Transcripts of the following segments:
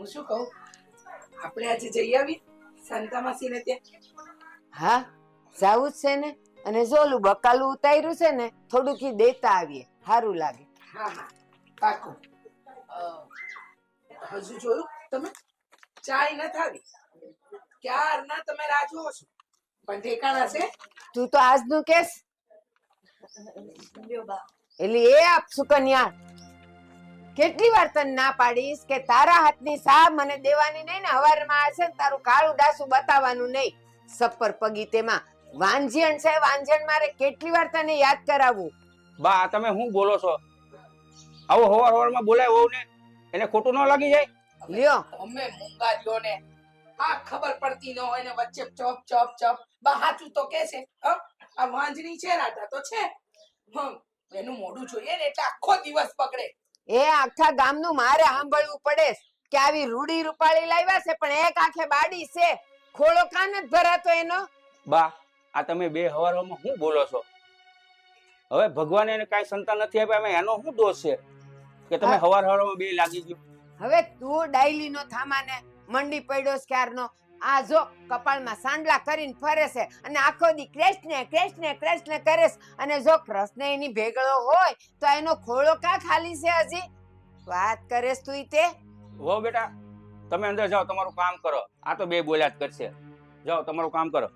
હું શું કહું, આપણે આજે જઈ આવી શાંતા માસીને ત્યાં. હા, જાવું જ છે ને. અને જો ઓલું બકાલું ઉતાર્યું છે ને, થોડુંક ઈ દેતા આવીએ, સારું લાગે. હા હા, પાકું. હજુ જોયું તમે, ચાય નથી આવી. ક્યારના તમે રાહ જુઓ છો, પણ ઠેકાણા છે. તું તો આજનું કેસ. એટલે એ આપ સુકન્યા, કેટલી વાર તને ના પાડીશ કે તારા હાથની સા મને દેવાની નહીં ને. હવારમાં આ છે ને તારું કાળું ડાસું બતાવવાનું નહીં. સપ્પર પગી તેમાં વાંજણ છે, વાંજણ મારે કેટલી વાર તને યાદ કરાવવું. બા તમે શું બોલો છો? આવો હવાર હવારમાં બોલાય હોવ ને, એને ખોટું ન લાગી જાય? લ્યો અમે મૂંગા લ્યો ને, આ ખબર પડતી ન હોય ને વચ્ચે ચોપ ચોપ ચોપ. બા હાચું તો કે છે, આ વાંજણી છે, રાધા તો છે. એનું મોઢું જોઈએ ને એટલે આખો દિવસ પકડે. એ આખા ગામનું મારે સાંભળવું પડે કે આવી રૂડી રૂપાળી લાવ્યા છે, પણ એક આંખે બાડી છે. ખોળો કાન જ ભરાતો એનો. બા આ તમે બે હવારમાં શું બોલો છો? હવે ભગવાને એને કાંઈ સંતાન નથી આપ્યા, એમાં એનો શું દોષ છે કે તમે હવાર હવારમાં બે લાગી ગયો? હવે તું ડાયલી નો થામાને મંડી પડ્યો છે ક્યારનો. આ જો કપાળમાં સાંડલા કરીને ફરે છે અને આખો દી કૃષ્ણ કૃષ્ણ કૃષ્ણ કરે છે. અને જો કૃષ્ણ એની ભેગળો હોય તો એનો ખોળો કા ખાલી છે હજી? વાત કરેસ તું તે? હો બેટા, તમે અંદર જાઓ, તમારું કામ કરો. આ તો બે બોલ્યા જ કરશે. જાઓ તમારું કામ કરો.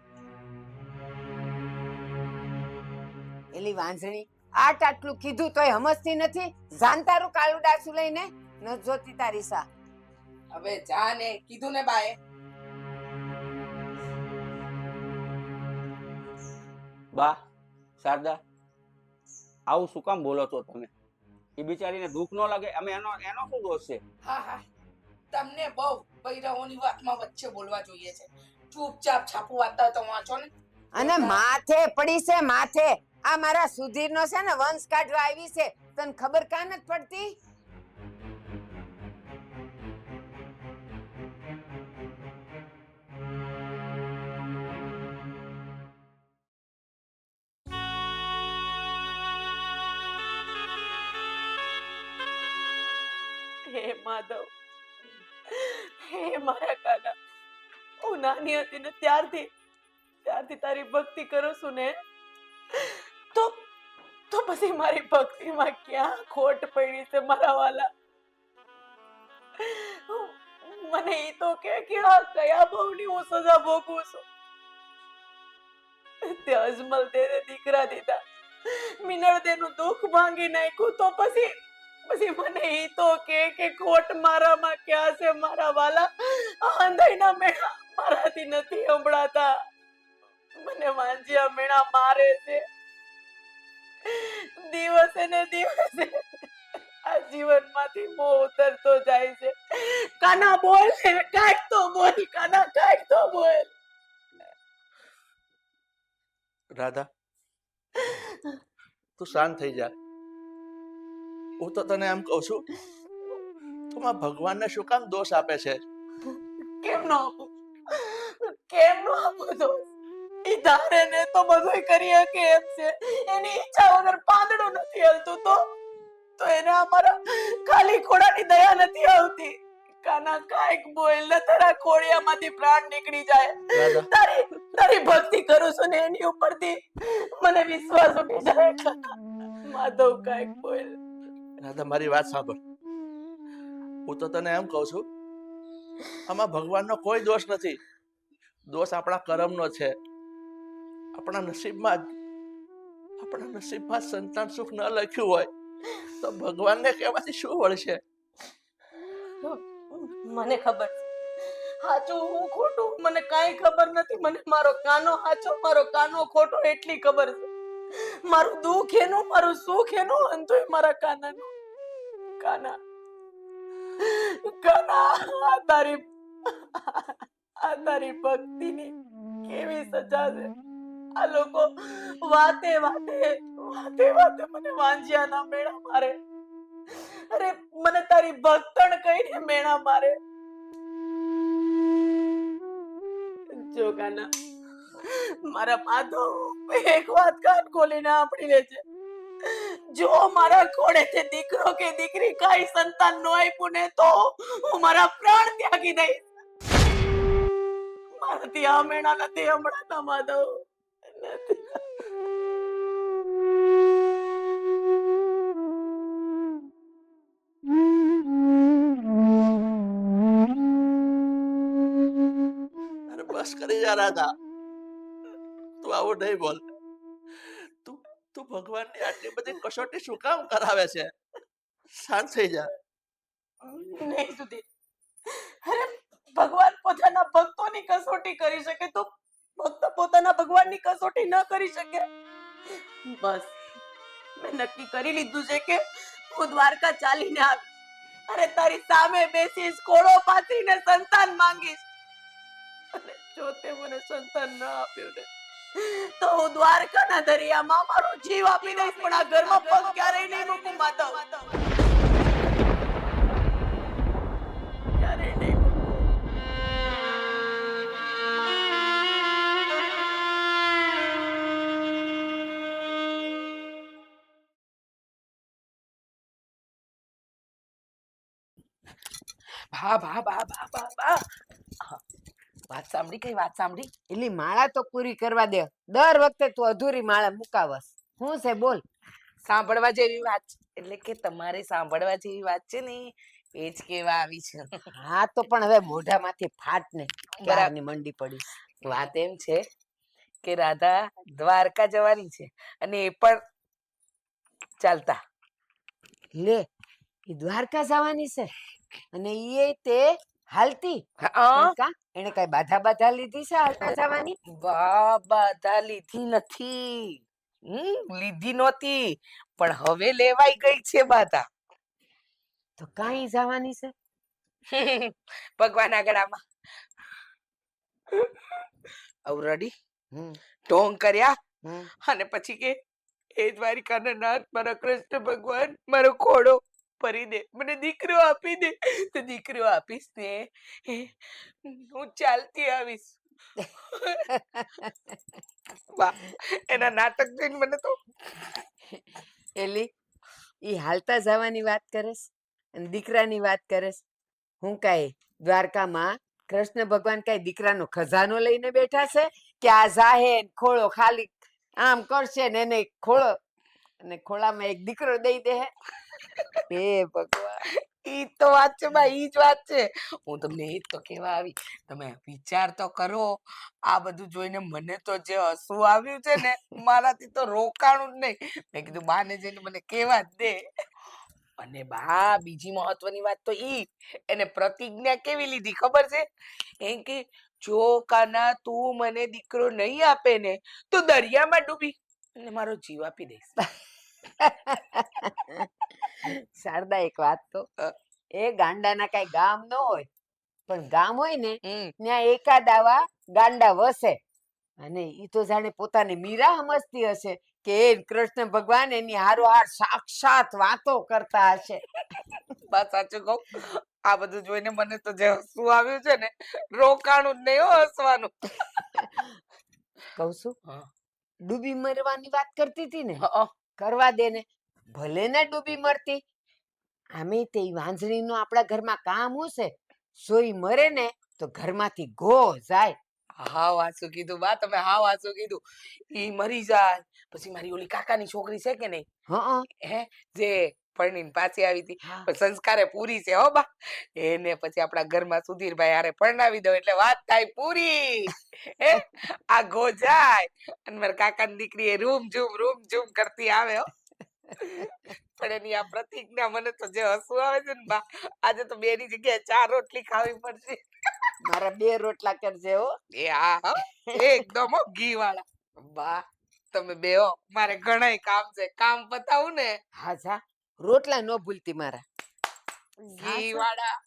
એલી વાંઝણી, આટલું કીધું તોય સમજતી નથી. જાન તારું કાળું ડાસું લઈને ન જોતી તારી સા. હવે જા ને, કીધું ને બાએ. બા શારદા, આવું શું કામ બોલો છો તમે? એ બિચારીને દુઃખ ન લાગે? અમે એનો શું દોષ છે? હા હા, તમને બહુ બૈરાઓની વાતમાં વચ્ચે બોલવા જોઈએ છે. ચૂપચાપ છાપું વાંચતા તો વાંચો ને. અને માથે પડી છે માથે. આ મારા સુધીરનો છે ને વંશ કાઢવા આવી છે, તને ખબર કા નથી પડતી? હે માધવ, હે મારા કાના, હું નાની હતી ને ત્યારથી તારી ભક્તિ કરું છું ને, તો પછી મારી ભક્તિમાં ક્યાં ખોટ પડી છે મારા વાલા? મને ઈ તો કે આ કયા બહુની હું સજા ભોગવું છું? તે અજમલ તેને દીકરા દીધા, મિનળ તેનું દુઃખ ભાંગી નાખ્યું, તો પછી મને ઈ તો કે ખોટ મારામાં ક્યાં છે મારા વાલા? આંધાઈના મેળા મારાથી નથી સંભળાતા. મને વાંજિયા મેળા મારે છે. દિવસે ને દિવસે આ જીવનમાંથી મોહ ઉતરતો જાય છે. કાના બોલ ને, કાંઈક તો બોલ કાના, કાંઈક તો બોલ. રાધા, તું શાંત થઈ જા. હું તો તને એમ કહું છું, તું આ ભગવાનને શું કામ દોષ આપે છે? કેમ નો આપું? કેમ નો આપું દોષ? ઈ ધારે ને તો બધુંય કરી શકે એમ છે. એની ઈચ્છા વગર પાંદડું નથી હલતું, તો એને અમારા ખાલી ખોડાની દયા નથી આવતી. કાના કાંઈક બોલ ને, તારા ખોડિયામાંથી પ્રાણ નીકળી જાય. તારી ભક્તિ કરું છું ને એની ઉપરથી મને વિશ્વાસ ઉઠી જાય. માધવ કાંઈક બોલ. રાધા, મારી વાત સાંભળ. હું તો તને એમ કહું છું, આમાં ભગવાનનો કોઈ દોષ નથી. દોષ આપણા કર્મનો છે. આપણા નસીબમાં સંતાન સુખ ન લખ્યું હોય તો ભગવાનને કહેવાથી શું વળશે? મને ખબર છે સાચું હું ખોટું મને કાંઈ ખબર નથી. મને મારો કાનો સાચો, મારો કાનો ખોટો એટલી ખબર છે. મારું દુઃખ એનું, મારું સુખ એનું, અંતોય મારા કાનાનું. કાના, આ તારી ભક્તિની કેવી સજા છે. આ લોકો વાતે મને વાંજિયાના મેળા મારે. અરે મને તારી ભક્તણ કહીને મેળા મારે. જો કાના, મારા માધવ, એક વાત કાન ખોલીને સાંભળી લેજે. જો મારા ખોળેથી દીકરો કે દીકરી કાંઈ સંતાન નો આપ્યું ને તો હું મારા પ્રાણ ત્યાગી દઈશ. મારાથી આ મેણા નથી હમણાં માધવ નથી. અરે બસ કરી જા રાધા, તું આવું નહીં બોલ. તું તું ભગવાનની આટલી બધી કસોટી શું કામ કરાવે છે? શાંત થઈ જા. નહીં સુધી. અરે ભગવાન પોતાના ભક્તોની કસોટી કરી શકે તો ભક્ત પોતાના ભગવાનની કસોટી ન કરી શકે? બસ મેં નક્કી કરી લીધું છે કે હું દ્વારકા ચાલીને આવીશ. અરે તારી સામે બેસીશ, કોળો પાથરીને સંતાન માંગીશ. અને જો તે મને સંતાન ન આપ્યું ને તો હું દ્વારકાના દરિયામાં મારો જીવ આપી દઈશ, પણ આ ઘરમાં પગ ક્યારેય નહીં મૂકું માધવ. ક્યારેય નહીં મૂકું. ભા ભા ભા ભા ભા ભા વાત સાંભળી? કઈ વાત સાંભળી? એલી માળા તો પૂરી કરવા દે. દર વખતે તું અધૂરી માળા મુકાવસ. શું છે બોલ? સાંભળવા જેવી વાત છે. એટલે કે તમારે સાંભળવા જેવી વાત છે ને એ જ કેવા આવી છે. હા તો પણ હવે મોઢામાંથી ફાટ ને બરાબર. ક્યારની મંડી પડી. વાત એમ છે કે રાધા દ્વારકા જવાની છે અને એ પણ ચાલતા. લે ઈ દ્વારકા જવાની છે અને ઈ તે હાલતી. હા, પણ કા એને કઈ બાધા બાધા લીધી છે હાલતા જવાની? વાહ, બાધા લીધી નથી. લીધી નહોતી પણ હવે લેવાઈ ગઈ છે બાધા. તો કાંઈ જવાની છે? ભગવાન આગળમાં અવરડી હમ ઢોંગ કર્યા હમ અને પછી કે એ દ્વારિકાના નાથ મારા કૃષ્ણ ભગવાન મારો ખોડો ભરી દે, મને દીકરો આપી દે. તો દીકરો આપીશ ને હું ચાલતી આવીશ. વાહ, એના નાટક જોઈને મને તો એલી ઈ હાલતા જવાની વાત કરેસ અને દીકરાની વાત કરેસ. હું કાંઈ દ્વારકામાં કૃષ્ણ ભગવાન કાંઈ દીકરાનો ખજાનો લઈને બેઠા છે કે આ જાહે ને ખોળો ખાલી આમ કરશે ને એને ખોળો અને ખોળામાં એક દીકરો દઈ દે? હે ભગવાન. ઈ તો વાત છે ભાઈ, ઈ જ વાત છે. હું તમને એ જ તો કહેવા આવી. તમે વિચાર તો કરો. આ બધું જોઈને મને તો જે હસવું આવ્યું છે ને મારાથી તો રોકાણું જ નહીં. મેં કીધું બાને જઈને મને કેવા જ દે. અને બા બીજી મહત્વની વાત તો ઈ એને પ્રતિજ્ઞા કેવી લીધી ખબર છે? એમ કે જો કાના તું મને દીકરો નહીં આપે ને તો દરિયામાં ડૂબી અને મારો જીવ આપી દઈશ. શારદા એક વાત તો એ ગાંડાના કાંઈ ગામ ન હોય પણ ગામ હોય ને ત્યાં એકાદ આવા ગાંડા વસે અને ઈ તો જાણે પોતાની મીરા સમજતી હશે કે એ કૃષ્ણ ભગવાન એની હારોહાર સાક્ષાત વાતો કરતા હશે. બસ સાચું કહું, આ બધું જોઈને મને તો જે હસવું આવ્યું છે ને રોકાણું જ નહીં હો હસવાનું. કહું છું હા. ડૂબી મરવાની વાત કરતી હતી ને, હઅ. કરવા દે ને, ભલે ને ડૂબી મરતી. આમે તે વાંજણીનું આપણા ઘરમાં કામ હશે. સોઈ મરે ને તો ઘરમાંથી ઘો જાય. હાવ હાચું કીધું બા તમે, હાવ હાચું કીધું. ઈ મરી જાય પછી મારી ઓલી કાકાની છોકરી છે કે નહીં, હઅ હે, જે પરણીને પાછી આવી હતી, હા. પણ સંસ્કારે પૂરી છે હો બા. એને પછી આપણા ઘરમાં સુધીરભાઈ હારે પરણાવી દો એટલે વાત થાય પૂરી. હે, આ ઘો જાય અને મારા કાકાની દીકરી એ રૂમ ઝૂમ કરતી આવે હો. પણ એની આ પ્રતિજ્ઞા મને તો જે હસવું આવે છે ને બા, આજે તો બેની જગ્યાએ 4 રોટલી ખાવી પડશે. મારા 2 રોટલા કરજે હો. એ હા હો, એકદમ હો ઘી વાળા. બા તમે બે હો, મારે ઘણાય કામ છે, કામ પતાવું ને. હા જા, રોટલા ન ભૂલતી મારા. ઘી વાળા.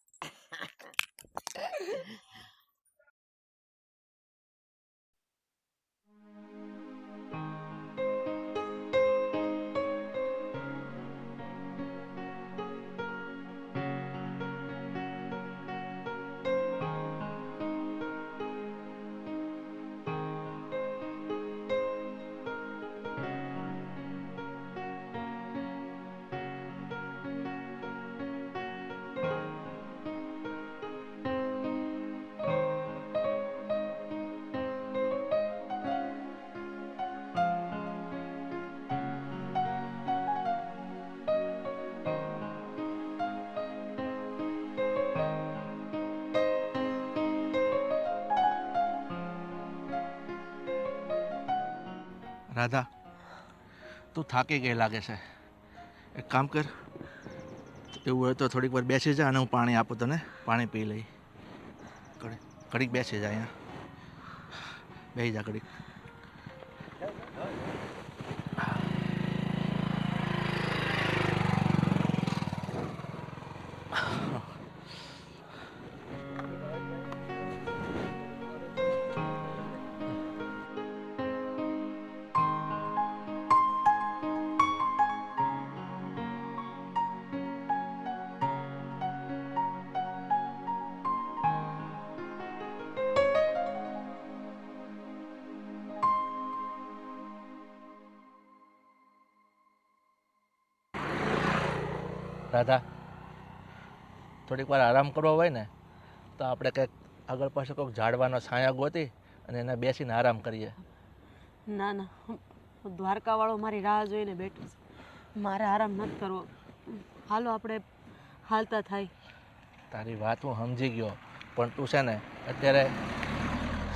રાધા, તું થાકી ગઈ લાગે છે. એક કામ કર, એવું હોય તો થોડીક વાર બેસી જા અને હું પાણી આપું તને. પાણી પી લઈ. ઘડીક બેસી જા અહીંયા. બેસી જા ઘડીક. રાધા, થોડીક વાર આરામ કરવો હોય ને તો આપણે કંઈક આગળ પાછળ કોઈક ઝાડવાનો છાંયા ગોતી અને એને બેસીને આરામ કરીએ. ના ના, દ્વારકાવાળો મારી રાહ જોઈને બેઠો છે. મારે આરામ નથી કરવો. હાલો આપણે હાલતા થાય. તારી વાત હું સમજી ગયો, પણ તું છે ને અત્યારે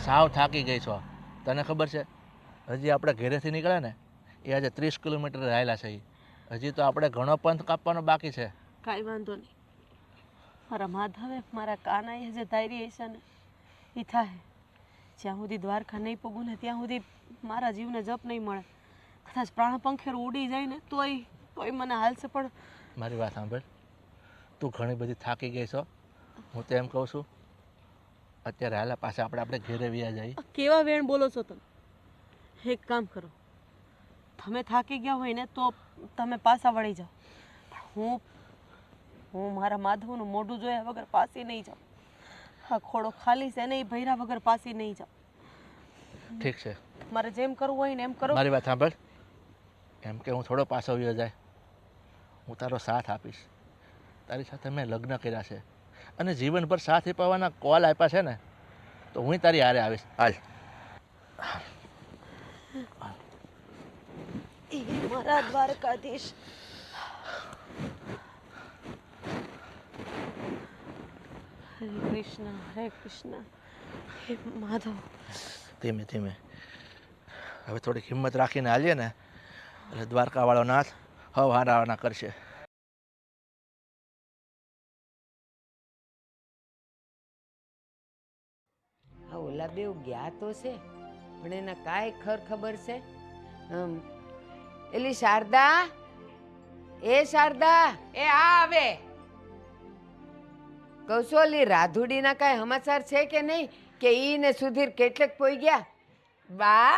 સાવ થાકી ગઈ છો. તને ખબર છે, હજી આપણે ઘરેથી નીકળ્યા ને એ આજે 30 કિલોમીટર રહેલા છે. હજી તો આપણે ઘણો પંથ કાપવાનો બાકી છે. કાંઈ વાંધો નહીં. મારા માધવે મારા કાનાએ જે ધારી હશે ને એ થાય. જ્યાં સુધી દ્વારકા નહીં પગું ને ત્યાં સુધી મારા જીવને જપ નહીં મળે. કદાચ પ્રાણ પંખેર ઉડી જાય ને તોય મને હાલશે. પણ મારી વાત સાંભળ, તું ઘણી બધી થાકી ગઈ છો. હું તો એમ કહું છું, અત્યારે હાલા પાછા આપણે ઘરે વ્યા જઈએ. કેવા વેણ બોલો છો તમે? એક કામ કરો, તમે થાકી ગયા હોય ને તો તમે પાછા વળી જાઓ. પણ હું મારા માધવનું મોઢું જોયા વગર પાછી નહીં જાઉં. હા, ખોડો ખાલી છે ને એ ભૈરા વગર પાછી નહીં જાઉં. ઠીક છે, મારે જેમ કરવું હોય ને એમ કરો. મારી વાત સાંભળ. એમ કે હું થોડો પાછો વ્યો જાય, હું તારો સાથ આપીશ. તારી સાથે મેં લગ્ન કર્યા છે અને જીવનભર સાથ અપાવવાના કોલ આપ્યા છે ને, તો હું તારી હારે આવીશ. હાલ. એ મારા દ્વારકાધીશ. હરે કૃષ્ણ હરે કૃષ્ણ. હે માધવ. ધીમે ધીમે. હવે થોડીક હિંમત રાખીને હાલીએ ને એટલે દ્વારકાવાળો નાથ હવ હારાવાના કરશે. આ ઓલા બેવ ગયા તો છે, પણ એના કાંઈ ખબર છે? એલી શારદા, એ શારદા, એ આ આવે. કહું છું ઓલી રાધુડીના કાંઈ સમાચાર છે કે નહીં? કે ઈ ને સુધીર કેટલેક પોઈ ગયા? બા,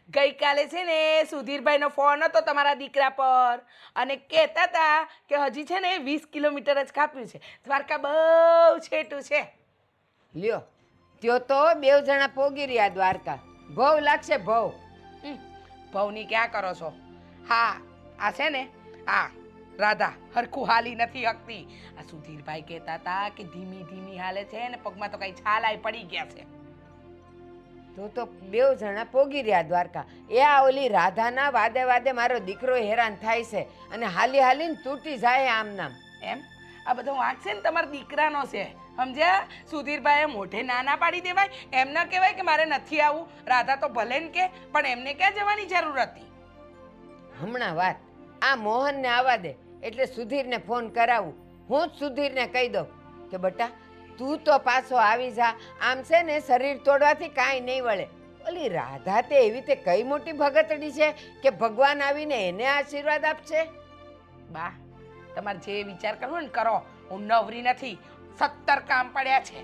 ગઈકાલે છે ને સુધીરભાઈનો ફોન હતો તમારા દીકરા પર અને કહેતા હતા કે હજી છે ને 20 કિલોમીટર જ કાપ્યું છે. દ્વારકા બહુ છેટું છે. લ્યો, ત્યો તો બેવ જણા પોગી રહ્યા દ્વારકા. ભવ લાગશે ભવ. ભવની ક્યાં કરો છો? હા, આ છે ને આ રાધા હરખું હાલી નથી હકતી. આ સુધીરભાઈ કહેતા હતા કે ધીમી ધીમી હાલે છે ને પગમાં તો કઈ છાલાય પડી ગયા છે. તો બેવ જણા પોગી રહ્યા દ્વારકા. એ આ ઓલી રાધાના વાદે વાદે મારો દીકરો હેરાન થાય છે અને હાલી હાલીને તૂટી જાય આમ નામ. એમ આ બધો વાંક છે ને તમારા દીકરાનો છે, સમજ્યા? સુધીરભાઈએ મોઢે ના પાડી દેવાય. એમ ન કહેવાય કે મારે નથી આવું. રાધા તો ભલે ને કે, પણ એમને ક્યાં જવાની જરૂર હતી? હમણાં વાત આ મોહનને આવવા દે એટલે સુધીરને ફોન કરાવું. હું જ સુધીરને કહી દઉં કે બટા તું તો પાછો આવી જા. આમ છે ને શરીર તોડવાથી કાંઈ નહીં વળે. ઓલી રાધા તે એવી તે કઈ મોટી ભગતડી છે કે ભગવાન આવીને એને આશીર્વાદ આપશે? બા, તમારે જે વિચાર કરવો ને કરો. હું નવરી નથી. 17 કામ પડ્યા છે.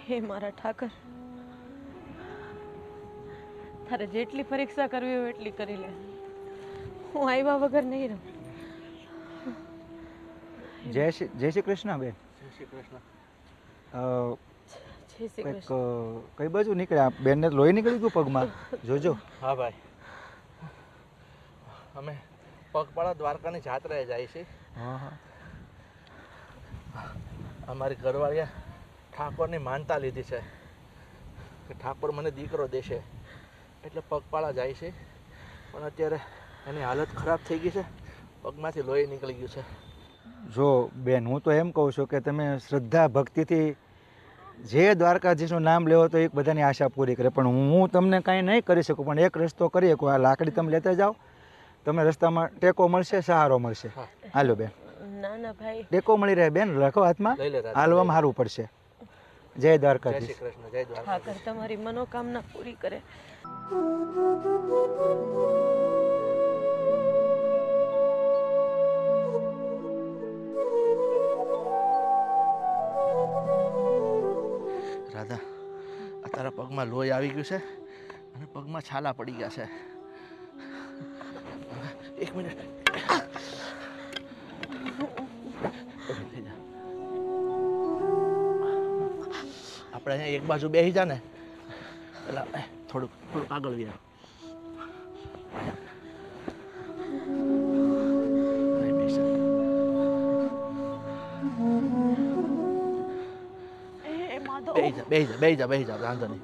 હે મારા ઠાકર, તારે જેટલી પરીક્ષા કરવી હોય એટલી કરી લે. હું આવ્યા વગર નહીં રહું. જય શ્રી કૃષ્ણ બેન. જય શ્રી કૃષ્ણ. જય શ્રી કંઈક કૃષ્ણ. કઈ બાજુ નીકળ્યા? બેનને લોહી નીકળી ગયું પગમાં, જોજો. હા ભાઈ, અમે પગપાળા દ્વારકાની જાત્રાએ જાય છે. હા હા. અમારી ઘરવાળીયા ઠાકોરની માનતા લીધી છે કે ઠાકોર મને દીકરો દેશે, એટલે પગપાળા જાય છે. પણ અત્યારે એની હાલત ખરાબ થઈ ગઈ છે, પગમાંથી લોહી નીકળી ગયું છે. જો બેન, હું તો એમ કહું છું કે તમે શ્રદ્ધા ભક્તિથી જે દ્વારકાધીશનું નામ લેવો તો એક બધાની આશા પૂરી કરે. પણ હું તમને કાંઈ નહીં કરી શકું, પણ એક રસ્તો કરી શકું. આ લાકડી તમે લેતા જાઓ, તમને રસ્તામાં ટેકો મળશે, સહારો મળશે. હાલો બેન. ના ના ભાઈ, ટેકો મળી રહે બેન, રાખો હાથમાં, લઈ લે રાધા, હાલવામાં સારું પડશે. જય જય દ્વારકાધીશ. શ્રી કૃષ્ણ, જય ઠાકર દ્વારકાધીશ. તમારી મનોકામના પૂરી કરે. રાધા, આ તારા પગમાં લોહી આવી ગયું છે અને પગમાં છાલા પડી ગયા છે. એક મિનિટ. ઊભી થઈ જા. આપણે અહીંયા એક બાજુ બેસી જા ને, પેલા થોડુંક આગળ વ્યા. એ માધવ, બેસી જા, વાંધો નહીં.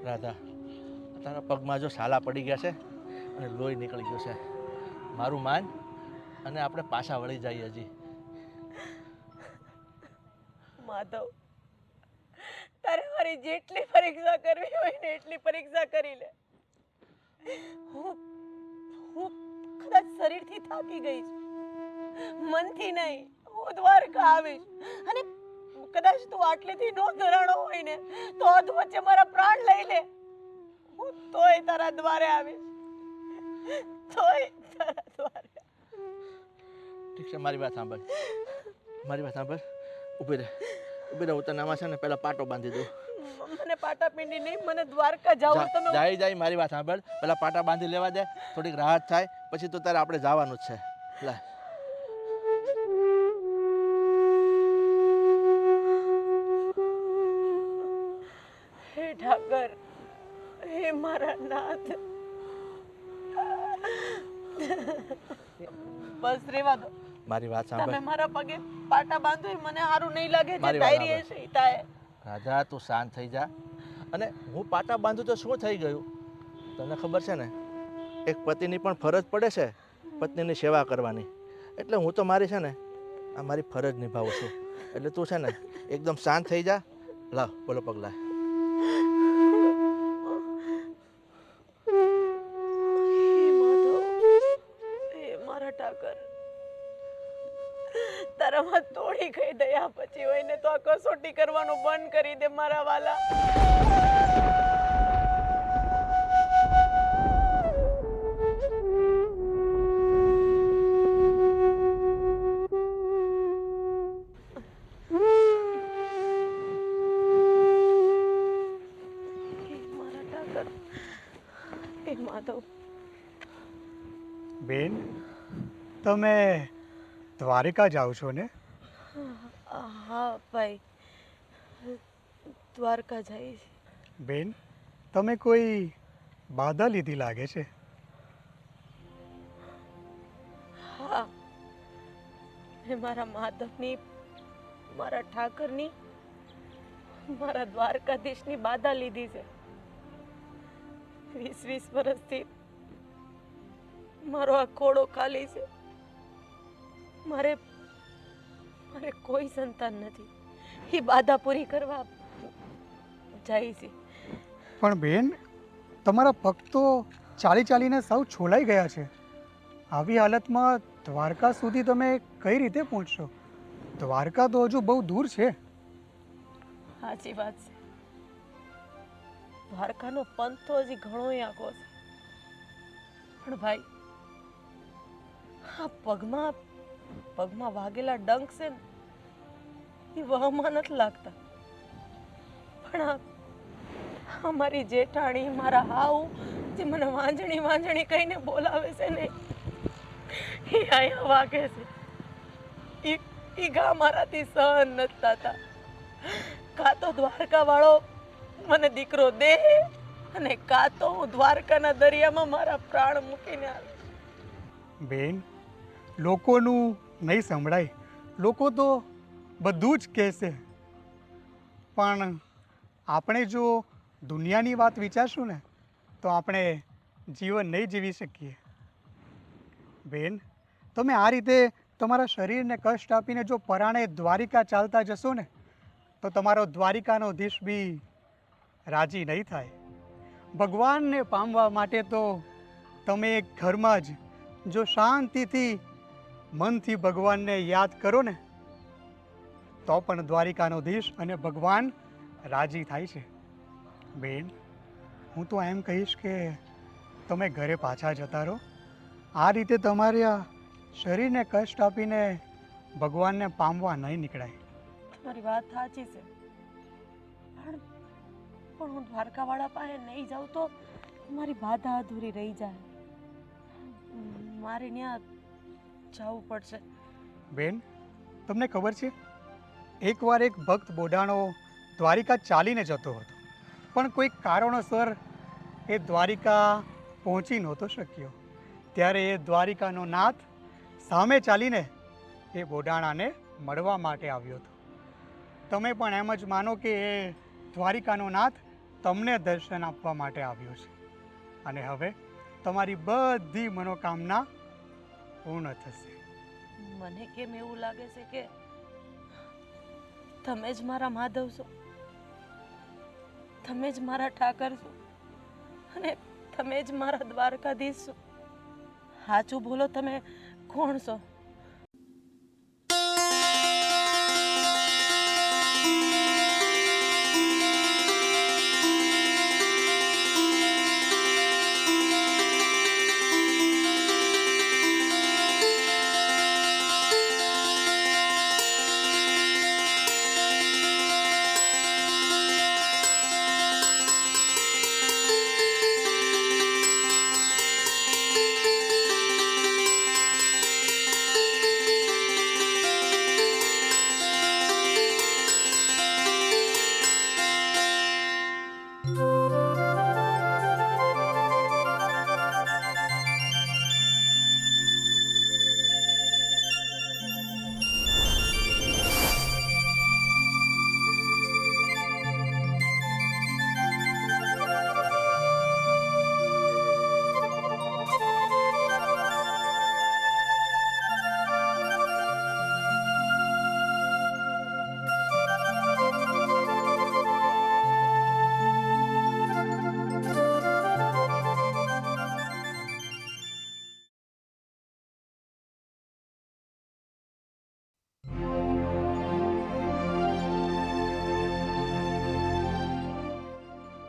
રાધા, તારા પગમાં જો છાલા પડી ગયા છે અને લોહી નીકળી ગયું છે, મારું માન અને આપણે પાછા વળી જઈએ. હજી માધવ, તારે મારી જેટલી પરીક્ષા કરવી હોય ને એટલી પરીક્ષા કરી લે. હું કદાચ શરીરથી થાકી ગઈ છું, મનથી નહીં. હું દ્વારકા આવીશ અને કદાચ તું આટલેથી નો ધરાણો હોય ને તો અધ વચ્ચે મારા પ્રાણ લઈ લે. હું તોય તારા દ્વારે આવીશ, તોય તારા દ્વારે. ઠીક છે, મારી વાત સાંભળ. ઊભી રહે. હું તને આમાં છે ને પેલા પાટો બાંધી દઉં. મને પાટાપિંડી નહીં, મને દ્વારકા જાવું. તમે જાય મારી વાત સાંભળ. પેલા પાટા બાંધી લેવા દે, થોડીક રાહત થાય, પછી તો તારે આપણે જવાનું જ છે. લા. હે ઠાકર, હે મારા નાથ, બસ રેવા દો. મારી વાત તમે સાંભળ. મારા પગે પાટા બાંધો એ મને સારું નહીં લાગે. જે મારી વાત ડાયરી સાંભળ. હશે ઈ થાય. રાધા, તું શાંત થઈ જા. અને હું પાટા બાંધું તો શું થઈ ગયું? તને ખબર છે ને, એક પતિની પણ ફરજ પડે છે પત્નીની સેવા કરવાની. એટલે હું તો મારી છે ને આ મારી ફરજ નિભાવું છું. એટલે તું છે ને એકદમ શાંત થઈ જા. લાવ બોલો પગલા. હે માધવ, હે મારા ઠાકર, તારામાં થોડી કઈ દયા પછી હોય ને તો આ કસોટી કરવાનું બંધ કરી દે મારા વાલા. માધવ, બેન, તમે દ્વારિકા જાઓ છો ને? હા ભાઈ, દ્વારકા જાય છે. બેન, તમે કોઈ બાધા લીધી લાગે છે. હા, મેં મારા માધવની, મારા ઠાકરની, મારા દ્વારકાધીશની બાધા લીધી છે. 20 વર્ષથી મારો આ ખોડો ખાલી છે. મારે કોઈ સંતાન નથી. એ બાધા પૂરી કરવા જાય છે. પણ બેન, તમારા પગ તો ચાલીને સાવ છોલાઈ ગયા છે. આવી હાલતમાં દ્વારકા સુધી તમે કઈ રીતે પહોંચશો? દ્વારકા તો હજુ બહુ દૂર છે. સાચી વાત છે. દ્વારકાનો પંથ તો હજી ઘણો આખો છે. પણ ભાઈ, આ પગમાં વાગેલા ડંખ છે ને એ વહમાં નથી લાગતા. પણ આ મારી જેઠાણી, મારા હાઉ જે મને વાંજણી કહીને બોલાવે છે ને, એ અહીંયા વાગે છે. એ ઘા મારાથી સહન નથી થતા. કાં તો દ્વારકા વાળો મને દીકરો દે અને કાં તો હું દ્વારકાના દરિયામાં મારા પ્રાણ મૂકીને આવી. બેન, લોકોનું નહીં સંભળાય. લોકો તો બધું જ કહેશે, પણ આપણે જો દુનિયાની વાત વિચારશું ને તો આપણે જીવન નહીં જીવી શકીએ. બેન, તમે આ રીતે તમારા શરીરને કષ્ટ આપીને જો પરાણે દ્વારિકા ચાલતા જશો ને તો તમારો દ્વારિકાનો ધીશ બી રાજી નહીં થાય. ભગવાનને પામવા માટે તો તમે એક ઘરમાં જ જો શાંતિથી મનથી ભગવાનને યાદ કરો ને તો પણ દ્વારિકાનો ધીશ અને ભગવાન રાજી થાય છે. બેન, હું તો એમ કહીશ કે તમે ઘરે પાછા જતા રહો. આ રીતે તમારે આ શરીરને કષ્ટ આપીને ભગવાનને પામવા નહીં નીકળાય. તમારી વાત સાચી છે, પણ હું દ્વારકાવાળા પાસે નહીં જાઉં તો મારી બાધા અધૂરી રહી જાય. મારે ત્યાં જવું પડશે. બેન, તમને ખબર છે, એકવાર એક ભક્ત બોડાણો દ્વારિકા ચાલીને જતો હતો, પણ કોઈક કારણોસર એ દ્વારિકા પહોંચી નહોતો શક્યો. ત્યારે એ દ્વારિકાનો નાથ સામે ચાલીને એ બોડાણાને મળવા માટે આવ્યો હતો. તમે પણ એમ જ માનો કે એ દ્વારિકાનો નાથ તમને દર્શન આપવા માટે આવ્યો છે, અને હવે તમારી બધી મનોકામના પૂર્ણ થશે. મને કેમ એવું લાગે છે કે તમે જ મારા માધવ છો, તમે જ મારા ઠાકર છો અને તમે જ મારા દ્વારકાધીશ છો. સાચું બોલો, તમે કોણ છો?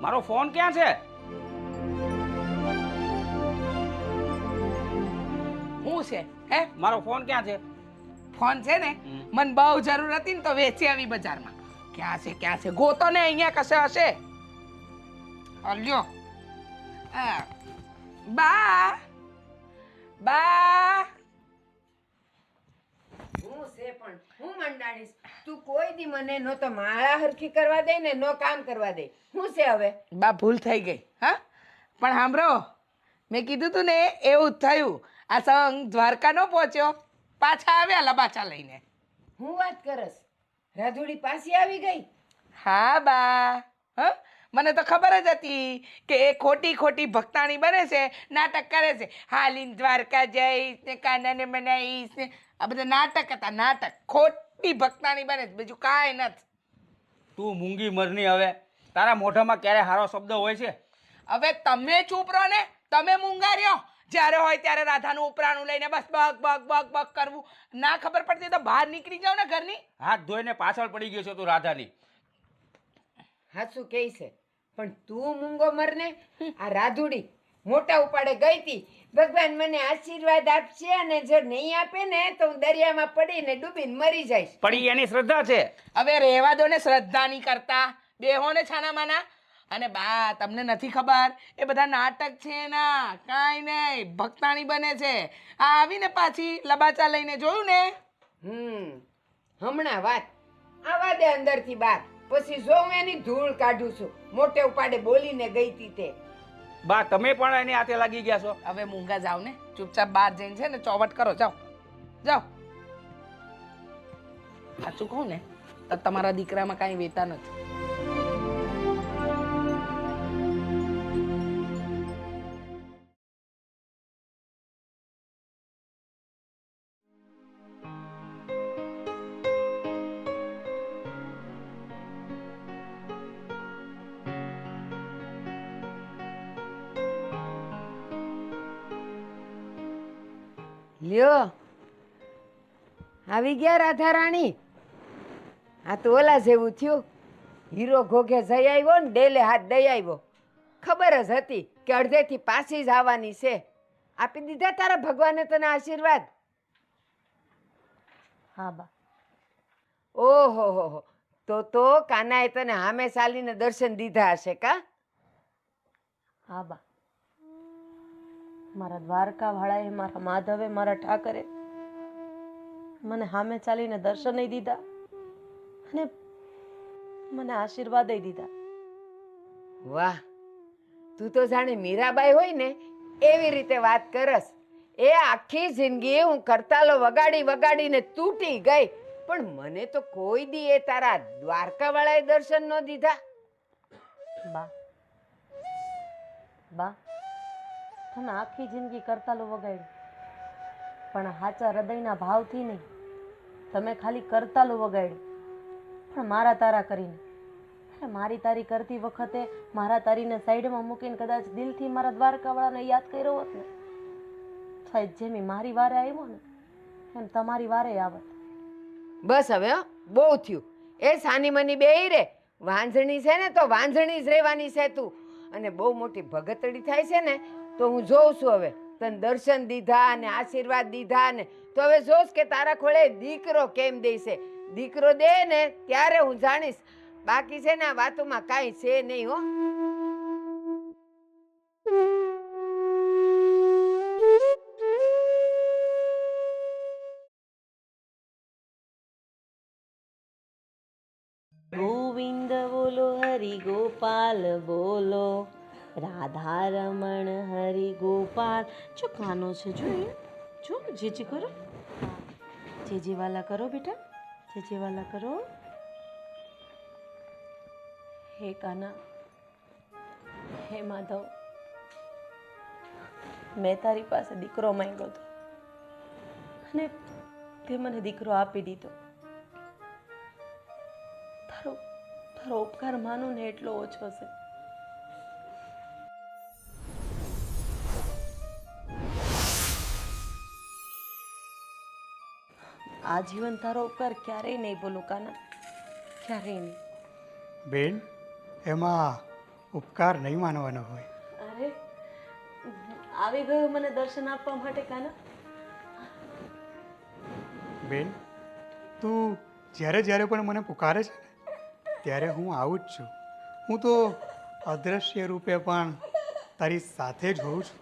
મારો ફોન ક્યાં છે? હું છે હે? મારો ફોન ક્યાં છે? ફોન છે ને, મને બહુ જરૂર હતી ને તો વેચી આવી બજારમાં. ક્યાં છે ક્યાં છે? ગોતો ને, અહીંયા કશે હશે. અલ્યો બા બા હું છે પણ હું મંડાણીશ. તું કોઈ દી મને નો તો માળા હરખી કરવા દે ને નો કામ કરવા દે. હું છે હવે? બા ભૂલ થઈ ગઈ. હા, પણ સાંભળો, મેં કીધું તું ને એવું જ થયું. આ સંગ દ્વારકા નો પહોંચ્યો, પાછા આવ્યા લબાચા લઈને. હું વાત કરસ? રાધુડી પાછી આવી ગઈ? હા બા, હા, મને તો ખબર જ હતી કે એ ખોટી ખોટી ભક્તાણી બને છે, નાટક કરે છે. હાલીને દ્વારકા જઈશ ને કાનાને મનાવીશ ને આ બધા નાટક હતા, નાટક. ખોટી ભક્તાણી બને છે, બીજું કાંઈ નથી. તું મૂંગી મરની. હવે તારા મોઢામાં ક્યારે સારો શબ્દ હોય છે? હવે તમે ચૂપ રહો ને, તમે મૂંગા રહ્યો. જ્યારે હોય ત્યારે રાધાનું ઉપરાણું લઈને બસ બક બક બક બક કરવું. ના ખબર પડતી તો બહાર નીકળી જાવ ને ઘરની. હાથ ધોઈને પાછળ પડી ગયો છો તું રાધાની. હાચું કે છે, પણ તું મૂંગો મરને. આ રાધુડી મોટા ઉપાડે ગઈ હતી, ભગવાન મને આશીર્વાદ આપશે અને જો નહીં આપે ને તો હું દરિયામાં પડીને ડૂબીને મરી જઈશ. પડી એની શ્રદ્ધા છે. હવે રહેવા દો ને, શ્રદ્ધા નહીં કરતા, બેહો ને છાના માના. અને બા, તમને નથી ખબર, એ બધા નાટક છે ના, કાંઈ નહીં, ભક્તાણી બને છે. આ આવીને પાછી લબાચા લઈને જોયું ને. હમણાં વાત આવા દે અંદરથી બહાર, પછી જો હું એની ધૂળ કાઢું છું. મોટે ઉપાડે બોલીને ગઈ તી તે. બા તમે પણ એની હાથે લાગી ગયા છો. હવે મૂંગા જાવ ને, ચૂપચાપ બહાર જઈને છે ને ચોવટ કરો. જાઓ જાઓ. સાચું કહું ને તો તમારા દીકરામાં કાંઈ વેતા નથી. લ્યો આવી ગયા રાધા રાણી. આ તો ઓલા જેવું થયું, હીરો ઘોઘે જઈ આવ્યો ને ડેલે હાથ દઈ આવ્યો. ખબર જ હતી કે અડધેથી પાછી જ આવવાની છે. આપી દીધા તારા ભગવાને તને આશીર્વાદ? હા બા. ઓહો હો, તો કાનાએ તને હામે ચાલીને દર્શન દીધા હશે કા? હા બા, મારા દ્વારકા વાળાએ, મારા માધવે, મારા ઠાકરે મને સામે ચાલીને દર્શન દીધા અને મને આશીર્વાદ દીધા. વાહ, તું તો જાણે મીરાબાઈ હોય ને એવી રીતે વાત કરસ. એ આખી જિંદગી હું કરતાલો વગાડી વગાડીને તૂટી ગઈ, પણ મને તો કોઈ દી એ તારા દ્વારકા વાળાએ દર્શન ન દીધા. બા બા, તમે આખી જિંદગી કરતાલો વગાડ્યું, પણ સાચા હૃદયના ભાવથી નહીં. તમે ખાલી કરતાલો વગાડ્યું, પણ મારા તારા કરીને. મારી તારી કરતી વખતે મારા તારીને સાઈડમાં મૂકીને કદાચ દિલથી મારા દ્વારકાવાળાને યાદ કર્યો હોત ને, તો જેમ મારી વારે આવ્યો ને એમ તમારી વારે આવત. બસ હવે બહુ થયું. એ સાની મની બેહી રે. વાંઝણી છે ને તો વાંઝણી જ રહેવાની છે તું. અને બહુ મોટી ભગતડી થાય છે ને તો હું જોઉં છું. હવે તને દર્શન દીધા અને આશીર્વાદ દીધા ને તો હવે જોશ કે તારા ખોળે દીકરો કેમ દેશે. દીકરો દે ને ત્યારે હું જાણીશ. બાકી છે ને આ વાતોમાં કાંઈ છે નહીં હો. ગોવિંદ બોલો, હરિ ગોપાલ બોલો, રાધા રમણ હરિ ગોપાલ. જો કાનો છે, જો એ જો જીજી કરો. જીજી વાલા કરો બેટા, જીજી વાલા કરો. હે કાના, હે માધવ, મેં તારી પાસે દીકરો માંગ્યો હતો અને તે મને દીકરો આપી દીધો. તારો ઉપકાર માનું ને એટલો ઓછો છે. આ જીવન તારો ઉપકાર ક્યારેય નહીં ભૂલું કાના, ક્યારેય નહીં. બેન, એમાં ઉપકાર નહીં માનવાનો હોય. અરે આવી ગયો મને દર્શન આપવા માટે કાના. બેન, તું જ્યારે જ્યારે પણ મને પુકારે છે ને ત્યારે હું આવું જ છું. હું તો અદૃશ્ય રૂપે પણ તારી સાથે જ હોઉં છું.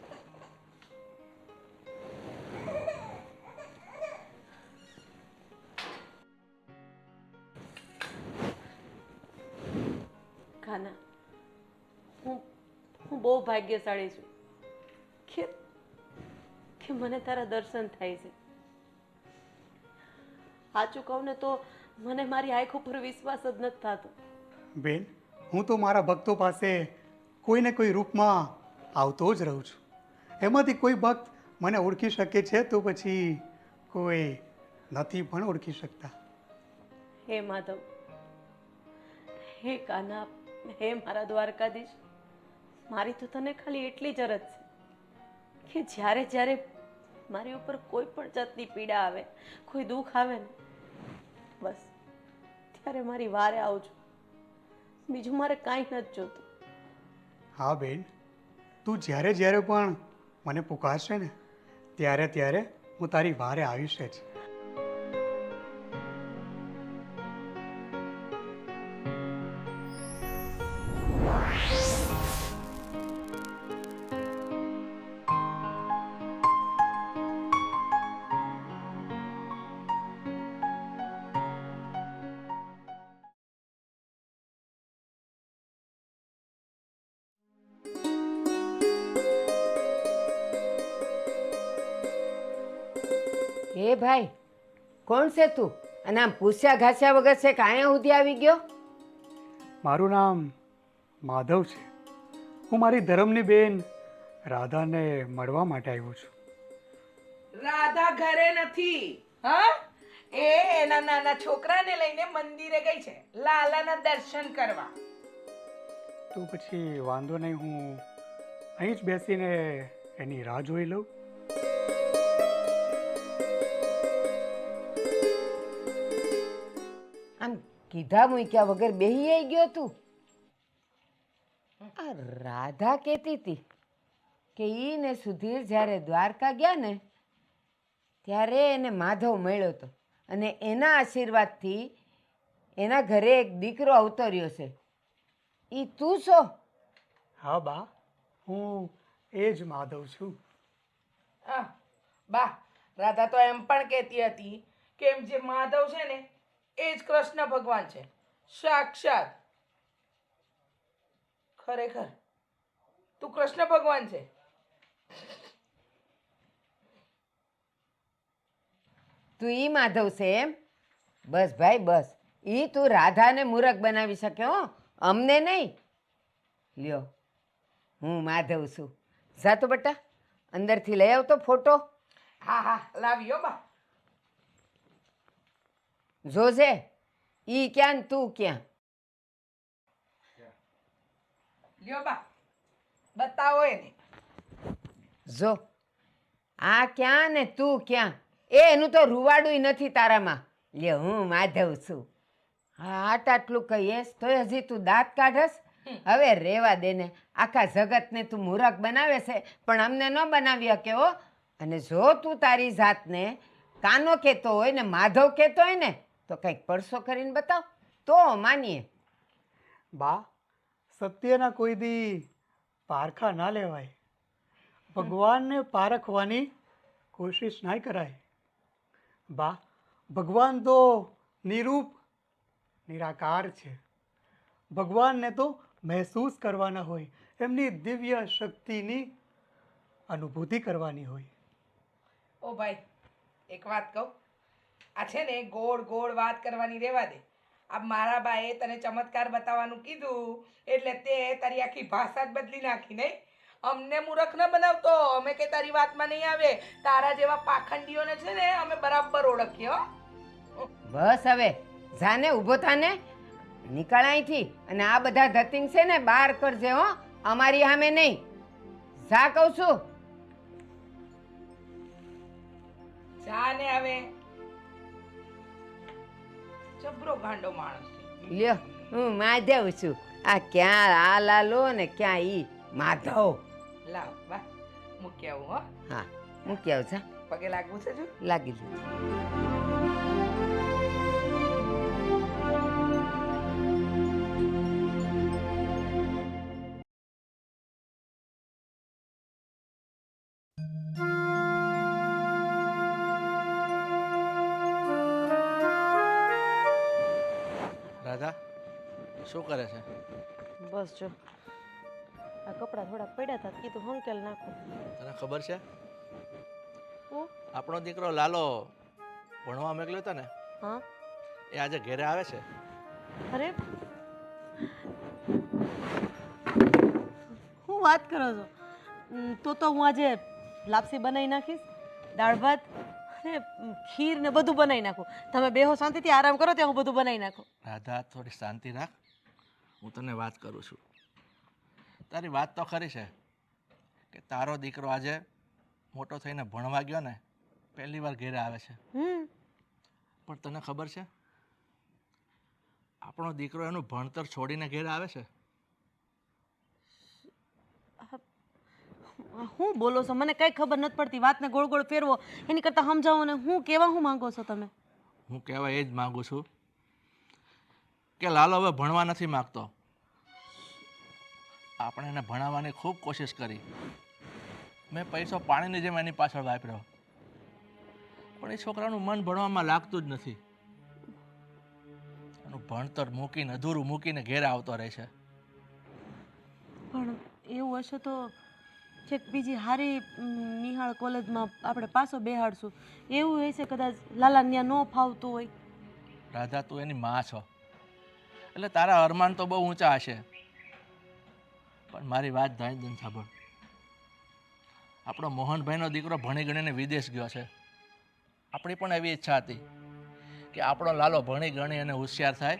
કાના, હું બહુ ભાગ્યશાળી છું કે મને તારા દર્શન થાય છે. સાચું કહું ને તો મને મારી આંખો પર વિશ્વાસ જ નથી થતો. બેન, હું તો મારા ભક્તો પાસે કોઈને કોઈ રૂપમાં આવતો જ રહું છું. એમાંથી કોઈ ભક્ત મને ઓળખી શકે છે તો પછી કોઈ નથી પણ ઓળખી શકતા. હે માધવ, હે કાના, હે મારા દ્વારકાધીશ, મારી તો તને ખાલી એટલી જ અરજ છે કે જ્યારે જ્યારે મારી ઉપર કોઈ પણ જાતની પીડા આવે, કોઈ દુઃખ આવે ને, બસ ત્યારે મારી વારે આવજો. બીજું મારે કાંઈ નથી જોતું. હા બેન, તું જ્યારે જ્યારે પણ મને પુકારશે ને ત્યારે ત્યારે હું તારી વારે આવીશ જ. એ ભાઈ, કોણ છે તું? અને આમ પૂછ્યા ઘાસ્યા વગર છે કે અહીંયા સુધી આવી ગયો? મારું નામ માધવ છે. હું મારી ધર્મની બેન રાધાને મળવા માટે આવ્યો છું. રાધા ઘરે નથી. હા, એ એના નાના છોકરાને લઈને મંદિરે ગઈ છે લાલાના દર્શન કરવા. તો પછી વાંધો નહીં, હું અહીં જ બેસીને એની રાહ જોઈ લઉં. આમ કીધા મૂક્યા વગર બેહી આવી ગયો તું? આ રાધા કહેતી હતી કે ઈ ને સુધીર જ્યારે દ્વારકા ગયા ને ત્યારે એને માધવ મળ્યો હતો અને એના આશીર્વાદથી એના ઘરે એક દીકરો અવતર્યો છે. ઈ તું છો? હા બા, હું એ જ માધવ છું. હા બા, રાધા તો એમ પણ કહેતી હતી કે એમ જે માધવ છે ને એ જ કૃષ્ણ ભગવાન છે, સાક્ષાત. ખરેખર તું કૃષ્ણ ભગવાન છે? તું ઈ માધવ છે એમ? બસ ભાઈ બસ, ઈ તું રાધાને મૂરખ બનાવી શકે હો, અમને નહીં. લ્યો, હું માધવ છું. જા તો બટા, અંદરથી લઈ આવતો ફોટો. હા હા, લાવ્યો બા. જોજે, ઈ ક્યાં ને તું ક્યાં. લ્યો બા, બતાવો એને. જો, આ ક્યાં ને તું ક્યાં. એનું તો રૂવાડું નથી તારામાં. લ્યો, હું માધવ છું. હા, આટલું કહીએસ તોય હજી તું દાંત કાઢસ? હવે રેવા દે ને, આખા જગતને તું મૂરખ બનાવે છે પણ અમને ન બનાવી શકે હો. અને જો તું તારી જાતને કાનો કહેતો હોય ને માધવ કહેતો હોય ને તો કંઈક પરસો કરીને બતાવ તો માનીએ. બા, સત્યના કોઈ દી પારખા ના લેવાય. ભગવાનને પારખવાની કોશિશ ના કરાય. બા, ભગવાન તો નિરૂપ નિરાકાર છે. ભગવાનને તો મહેસૂસ કરવાના હોય, એમની દિવ્ય શક્તિની અનુભૂતિ કરવાની હોય. ઓ ભાઈ, એક વાત કહું, આ છે ને ગોળ ગોળ વાત કરવાની રહેવા દે. આ મારા બાએ તને ચમત્કાર બતાવવાનું કીધું એટલે તે તારી આખી ભાષા જ બદલી નાખી નહીં? અમને મૂર્ખ ન બનાવતો, અમે કે તારી વાતમાં નહીં આવે. તારા જેવા પાખંડીઓને છે ને અમે બરાબર ઓળખીએ હો. બસ હવે જાને, ઊભો થાને, નીકળ અહીંથી. અને આ બધા ધતિંગ છે ને બહાર કરજે હો, અમારી સામે નહીં. જા કહું છું. જા ને હવે, જબરો ગાંડો માણસ છે. લ્યો, હું માધવ છું. આ ક્યાં આ લાલો ને ક્યાં ઈ માધવ. લાવ બા, મૂકી આવું હો. હા, મૂકી આવ. જા, પગે લાગવું છે જો. લાગી લીધું. રાધા શું કરે છે? બસ જો આ કપડાં થોડાક પડ્યા હતા કીધું હંકેલ નાખો. તને ખબર છે હું? આપણો દીકરો લાલો ભણવા મોકલ્યો હતો ને, હા, એ આજે ઘરે આવે છે. અરે હું વાત કરો છો? તો હું આજે લાપસી બનાવી નાખીશ, દાળ ભાત અને ખીર ને બધું બનાવી નાખું. તમે બેહો શાંતિથી આરામ કરો ત્યાં હું બધું બનાવી નાખું. રાધા થોડી શાંતિ રાખ, હું તને વાત કરું છું. તારી વાત તો ખરી છે કે તારો દીકરો આજે મોટો થઈને ભણવા ગયો ને પહેલી વાર ઘરે આવે છે. પણ તને ખબર છે આપણો દીકરો એનું ભણતર છોડીને ઘરે આવે છે? હું બોલો છો? મને કઈ ખબર નથી પડતી. વાતને ગોળ ગોળ ફેરવો એની કરતાં સમજાવો ને. હું કેવા હું માંગો છો તમે? હું કહેવા એ જ માગું છું કે લાલો હવે ભણવા નથી માગતો. આપણે એને ભણાવવાની ખૂબ કોશિશ કરી, મેં પૈસો પાણીની જેમ એની પાછળ વાપર્યો, પણ એ છોકરાનું મન ભણવામાં લાગતું જ નથી. એનું ભણતર મૂકીને અધૂરું મૂકીને ઘેર આવતો રહે છે. પણ એવું હશે તો છેક બીજી હારી નિહાળ કોલેજમાં આપણે પાછો બેહાડશું એવું હશે કદાચ લાલા ત્યાં ન ફાવતું હોય. રાધા, તું એની માં છો એટલે તારા અરમાન તો બહુ ઊંચા હશે, પણ મારી વાત ધ્યાન સાંભળ. આપણો મોહનભાઈનો દીકરો ભણી ગણીને વિદેશ ગયો છે. આપણી પણ એવી ઈચ્છા હતી કે આપણો લાલો ભણી ગણી અને હોશિયાર થાય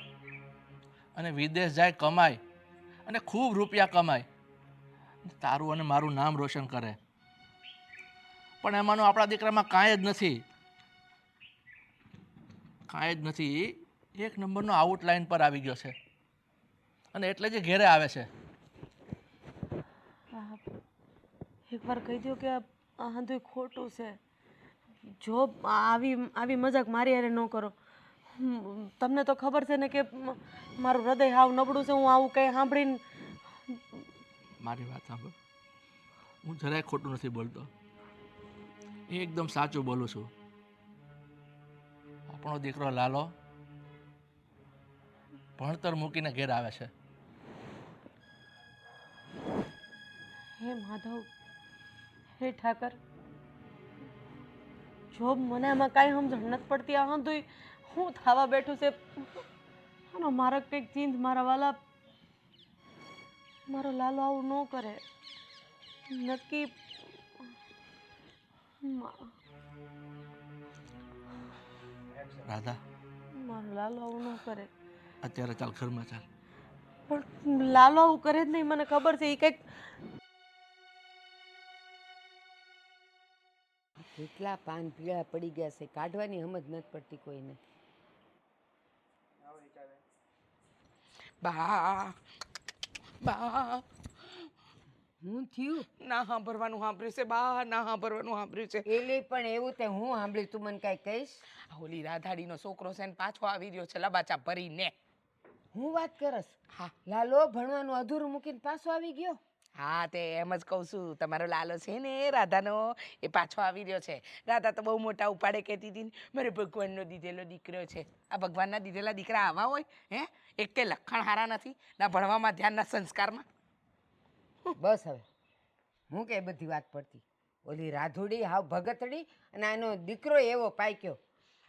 અને વિદેશ જાય, કમાય અને ખૂબ રૂપિયા કમાય, તારું અને મારું નામ રોશન કરે. પણ એમાંનું આપણા દીકરામાં કાંઈ જ નથી, કાંઈ જ નથી. એક નંબરનો આઉટલાઈન પર આવી ગયો છે અને એટલે જ ઘેરે આવે છે. એકવાર કહી દો કે આ બધું ખોટું છે. જો આવી મજાક મારી હારે ન કરો. તમને તો ખબર છે ને કે મારું હૃદય હાવ નબળું છે. હું આવું કંઈ સાંભળીને મારી વાત સાંભળ, હું જરાય ખોટું નથી બોલતો, એકદમ સાચું બોલું છું. આપણો દીકરો લાલો ભણતર મૂકીને ઘેર આવે છે. હે માધવ, હે ઠાકર, જો મને આમાં કાંઈ સમજણ નથી પડતી. આ હંધુય હું થવા બેઠું છે. આનો મારા કંઈક ચીંધ, મારા વાલા, મારો લાલો આવું ન કરે. નક્કી રાધા, મારો લાલો આવું ન કરે. અત્યારે ચાલ ઘરમાં ચાલ. પણ લાલો આવું કરે જ નહીં, મને ખબર છે. એ કંઈક કેટલા પાન પીળા પડી ગયા છે, કાઢવાની સમજ નથી પડતી કોઈને. બા બા હું થયું ના સાંભળવાનું સાંભળ્યું છે બા, ના સાંભળવાનું સાંભળ્યું છે. એલી પણ એવું તે હું સાંભળ્યું, તું મને કાંઈ કહીશ? ઓલી રાધાડીનો છોકરો છે ને પાછો આવી રહ્યો છે લબાચા ભરીને. હું વાત કરસ? હા લાલો ભણવાનું અધૂરું મૂકીને પાછો આવી ગયો? હા, તે એમ જ કહું છું. તમારો લાલો છે ને રાધાનો, એ પાછો આવી રહ્યો છે. રાધા તો બહુ મોટા ઉપાડે કહેતી હતી ને મારે ભગવાનનો દીધેલો દીકરો છે. આ ભગવાનના દીધેલા દીકરા આવા હોય? હે, એક કે લક્ષણ હારા નથી, ના ભણવામાં ધ્યાન, ના સંસ્કારમાં. બસ હવે હું કે બધી વાત પડતી. ઓલી રાધુડી હાવ ભગતડી અને આનો દીકરો એવો પાક્યો.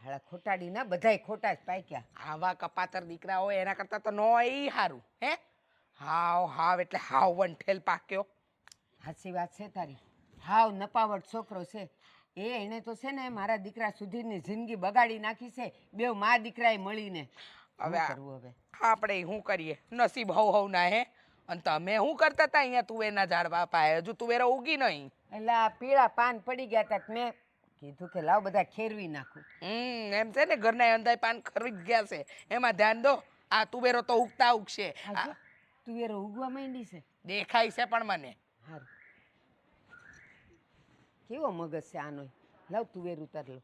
હાળા ખોટાડીના બધાય ખોટા જ પાક્યા. આવા કપાતર દીકરા હોય એના કરતાં તો નોય સારું. હે, હાવ હાવ એટલે હાવ વંઠેલ પાક્યો. સાચી વાત છે તારી. હાવ નપાવટ છોકરો છે. એને તો છે ને મારા દીકરા સુધીની જિંદગી બગાડી નાખી છે. બેવ મા દીકરાએ મળીને. હવે હવે કરવું હવે આપણે શું કરીએ, નસીબ હવ ના. હે, અને તમે શું કરતા હતા અહીંયા તુવેરના ઝાડવા પાય? હજુ તુવેરો ઉગી નહીં. એટલે આ પીળા પાન પડી ગયા તા, મેં કીધું કે લાવ બધા ખેરવી નાખું. એમ છે ને, ઘરના અંધાય પાન ખરી જ ગયા છે, એમાં ધ્યાન દો. આ તુવેરો તો ઉગતા ઉગશે. આજે તુવેરો ઉગવા માંડી છે. દેખાય છે પણ મને. હારું, કેવો મગજ છે આનો. લાવ તુવેર ઉતાર લો.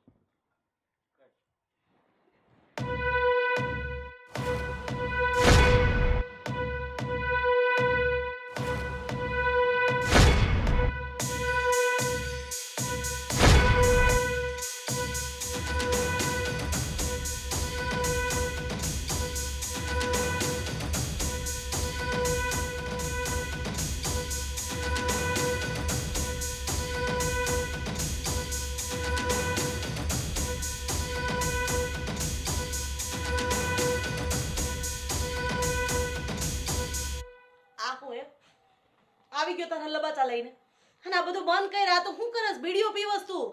આવી ગયો તારા લબાચા લઈને, અને આ બધું બંધ કર્યા તો શું કરસ? બીડીઓ પીવસ તું?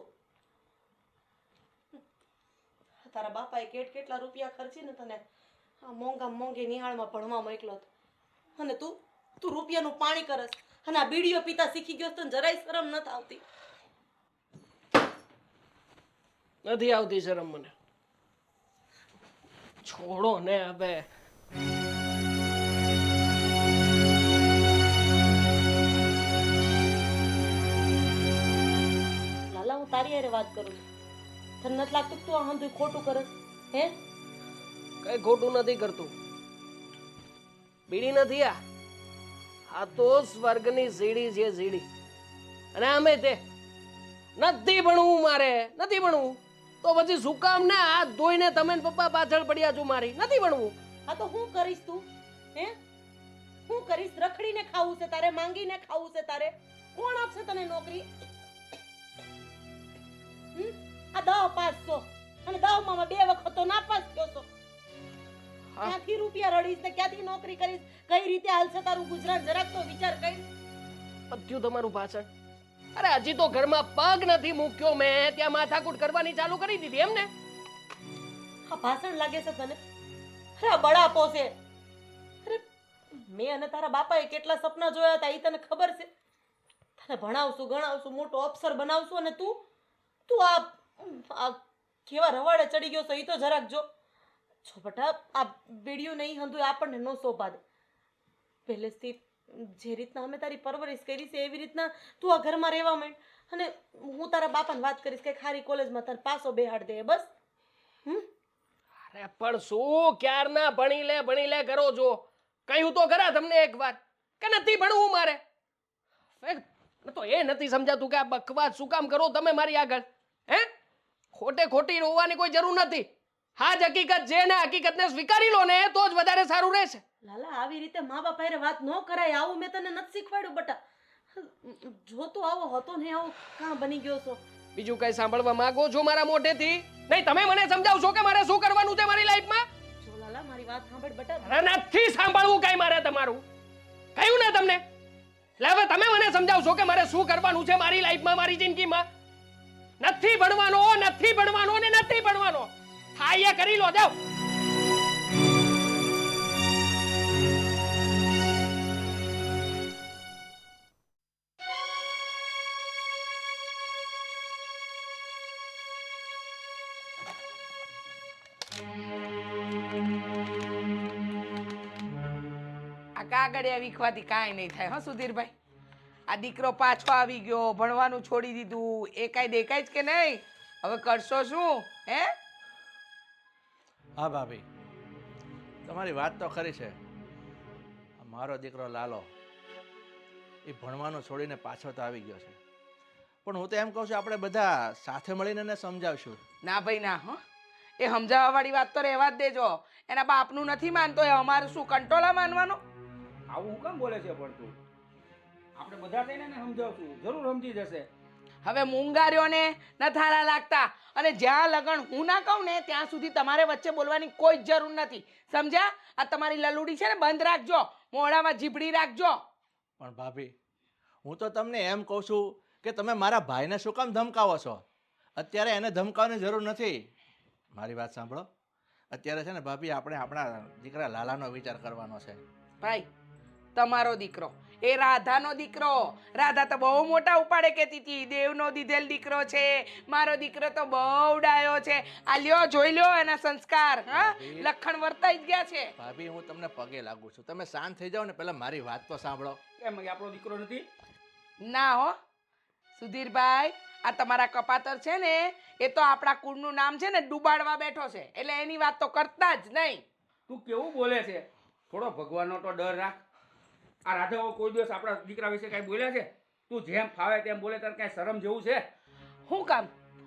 તારા બાપાએ કેટલા રૂપિયા ખર્ચીને તને આ મોંઘી નિહાળમાં ભણવા મોકલો હતો, અને તું રૂપિયાનું પાણી કરસ અને આ બીડીઓ પીતા શીખી ગયો. તને જરાય શરમ નથી આવતી? નથી આવતી શરમ મને. છોડો ને હવે. તારી હારે વાત કરું છું. તને નથી લાગતું તું આ હંધુય ખોટું કરસ? હે, કઈ ખોટું નથી કરતું. બીડી નથી આ તો સ્વર્ગની સીડી છે, સીડી. અને આમે તે નથી ભણવું, મારે નથી ભણવું તો પછી શું કામ ને હાથ ધોઈને તમે ને પપ્પા પાછળ પડ્યા છો મારી? નથી ભણવું. હા તો શું કરીશ તું? હે, શું કરીશ? રખડીને ખાવું છે તારે? માંગીને ખાવું છે તારે? કોણ આપશે તને નોકરી? આ 10 પાસ છો અને 10 માં 2 વખત તો નાપાસ થયો છો. ક્યાંથી રૂપિયા રડીશ ને ક્યાંથી નોકરી કરીશ? કઈ રીતે હાલશે તારું ગુજરાત? જરાક તો વિચાર કર. પત્યું તમારું ભાષણ. અરે હજી તો ઘરમાં પગ નથી મૂક્યો મેં ત્યાં માથાકૂટ કરવાની ચાલુ કરી દીધી એમ ને? આ ભાષણ લાગે છે તને? અરે બળાપો છે. અરે મેં અને તારા બાપાએ કેટલા સપના જોયા હતા એ તને ખબર છે? તને ભણાવશું ગણાવશું મોટો અફસર બનાવશું અને તું આ કેવા રવાડે ચડી ગયો છો એ તો જરાક જો. છો બટા, આ બીડીયું નહીં હંધુય આપણને નો શોભા દે. પહેલેથી જે રીતના અમે તારી પરવરિશ કરી છે એવી રીતના તું આ ઘરમાં રહેવા માંડ અને હું તારા બાપાને વાત કરીશ કે ખારી કોલેજમાં તાર પાસો બેહાડ દે બસ. અરે પણ શું ક્યારના ભણી લે કરો છો? કહ્યું તો ખરા તમને એકવાર કે નથી ભણવું મારે? તો એ નથી સમજાતું કે આ બકવાસ શું કામ કરો તમે મારી આગળ? હે, ખોટે ખોટી રોવાની કોઈ જરૂર નથી. હા જ હકીકત છે ને હકીકતને સ્વીકારી લો ને તો જ વધારે સારું રહેશે. લાલા આવી રીતે મા બાપ હારે વાત ન કરાય. આવું મેં તને નથી શીખવાડ્યું બટા. જો તું આવો હતો ને આવો કાં બની ગયો છો? બીજું કઈ સાંભળવા માંગો છો મારા મોઢેથી? નહીં, તમે મને સમજાવશો કે મારે શું કરવાનું છે મારી લાઈફમાં? જો લાલા મારી વાત સાંભળ બટા. અરે નથી સાંભળવું કઈ મારે તમારું. કહ્યું ને તમને. એટલે હવે તમે મને સમજાવશો કે મારે શું કરવાનું છે મારી લાઈફમાં મારી જિંદગીમાં? નથી ભણવાનો ને નથી ભણવાનો. હા એ કરી લો જાઓ. આ કાગળિયા વીખવાથી કાંઈ નહીં થાય હો સુધીરભાઈ. આ દીકરો પાછો આવી ગયો, ભણવાનું છોડી દીધું, એ કાંઈ દેખાય જ કે નહીં? હવે કરશો શું? હે? હા ભાભી, તમારી વાત તો ખરી છે. મારો દીકરો લાલો એ ભણવાનું છોડીને પાછો તો આવી ગયો છે, પણ હું તો એમ કહું છું આપણે બધા સાથે મળીને એને સમજાવશું. ના ભાઈ ના, હો એ સમજાવવા વાળી વાત તો રહેવા જ દેજો. એના બાપનું નથી માનતો, એ અમારું શું કંટોલા માનવાનો? આવું હું કેમ બોલે છે? પણ તું આપણે બધા થઈને એને સમજાવશું, જરૂર સમજી જશે. હવે મૂંગાર્યોને નથારા લાગતા અને જ્યાં લગન હું ના કહું ને ત્યાં સુધી તમારે વચ્ચે બોલવાની કોઈ જ જરૂર નથી, સમજ્યા? આ તમારી લલુડી છે ને બંધ રાખજો, મોઢામાં જીભડી રાખજો. પણ ભાભી, હું તો તમને એમ કહું છું કે તમે મારા ભાઈને શું કામ ધમકાવો છો? અત્યારે એને ધમકાવવાની જરૂર નથી. મારી વાત સાંભળો, અત્યારે છે ને ભાભી આપણે આપણા દીકરા લાલાનો વિચાર કરવાનો છે. ભાઈ, તમારો દીકરો એ રાધાનો દીકરો. રાધા તો બહુ મોટા ઉપાડે કહેતી હતી દેવનો દીધેલ દીકરો છે, મારો દીકરો તો બહુ ડાયો છે. આ લ્યો જોઈ લ્યો એના સંસ્કાર. હા, લખણ વર્તાઈ જ ગયા છે. ભાભી, હું તમને પગે લાગુ છું, તમે શાંત થઈ જાઓ ને. પહેલા મારી વાત તો સાંભળો. એમ એ આપણો દીકરો નથી? ના હો સુધીરભાઈ, આ તમારા કપાતર છે ને એ તો આપણા કુળનું નામ છે ને ડૂબાડવા બેઠો છે, એટલે એની વાત તો કરતા જ નહીં. તું કેવું બોલે છે? થોડો ભગવાનનો તો ડર રાખ. આ રાધાઓ કોઈ દિવસ આપણા દીકરા વિશે કઈ બોલ્યા છે? તું જેમ ફાવે તેમ બોલે, તારે કઈ શરમ જેવું છે?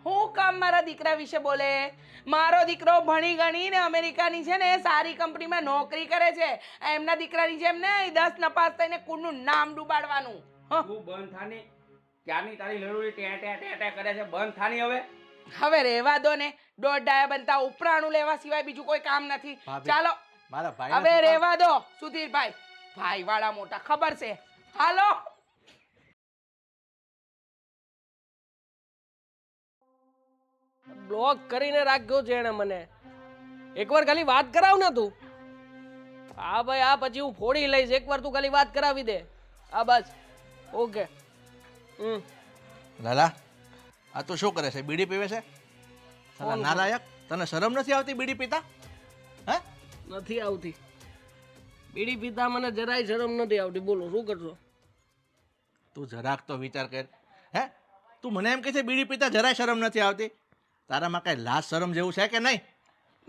હું કામ મારા દીકરા વિશે બોલે? મારો દીકરો ભણી ગણીને અમેરિકાની છે ને સારી કંપનીમાં નોકરી કરે છે. એમના દીકરાની જેમ ને 10 નપાસ થઈને કુળનું નામ ડૂબાડવાનું. તું બંધ થાની. ક્યારની તારી લડોડી ટે કરે છે, બંધ થાની હવે. હવે રહેવા દો ને, દોઢ બનતા ઉપરાણું લેવા સિવાય બીજું કોઈ કામ નથી. ભાભી, ચાલો મારા ભાઈ હવે રહેવા દો સુધીરભાઈ. ભાઈ વાળા મોટા ખબર છે. હાલો. બ્લોક કરીને રાખ્યો છે એને મને. એકવાર ખાલી વાત કરાવ ને તું. હા ભાઈ, આ પછી હું ફોડી લઈશ. એકવાર તું ખાલી વાત કરાવી દે. હા બસ, ઓકે. લાલા, આ તો શું કરે છે? બીડી પીવે છે? સાલા નાલાયક, તને શરમ નથી આવતી બીડી પીતા? હે? નથી આવતી બીડી પીતા, મને જરાય શરમ નથી આવતી. બોલો શું કરશો? તું જરાક તો વિચાર કર. હે, તું મને એમ કહે છે બીડી પીતા જરાય શરમ નથી આવતી? તારામાં કઈ લાજ શરમ જેવું છે કે નહીં?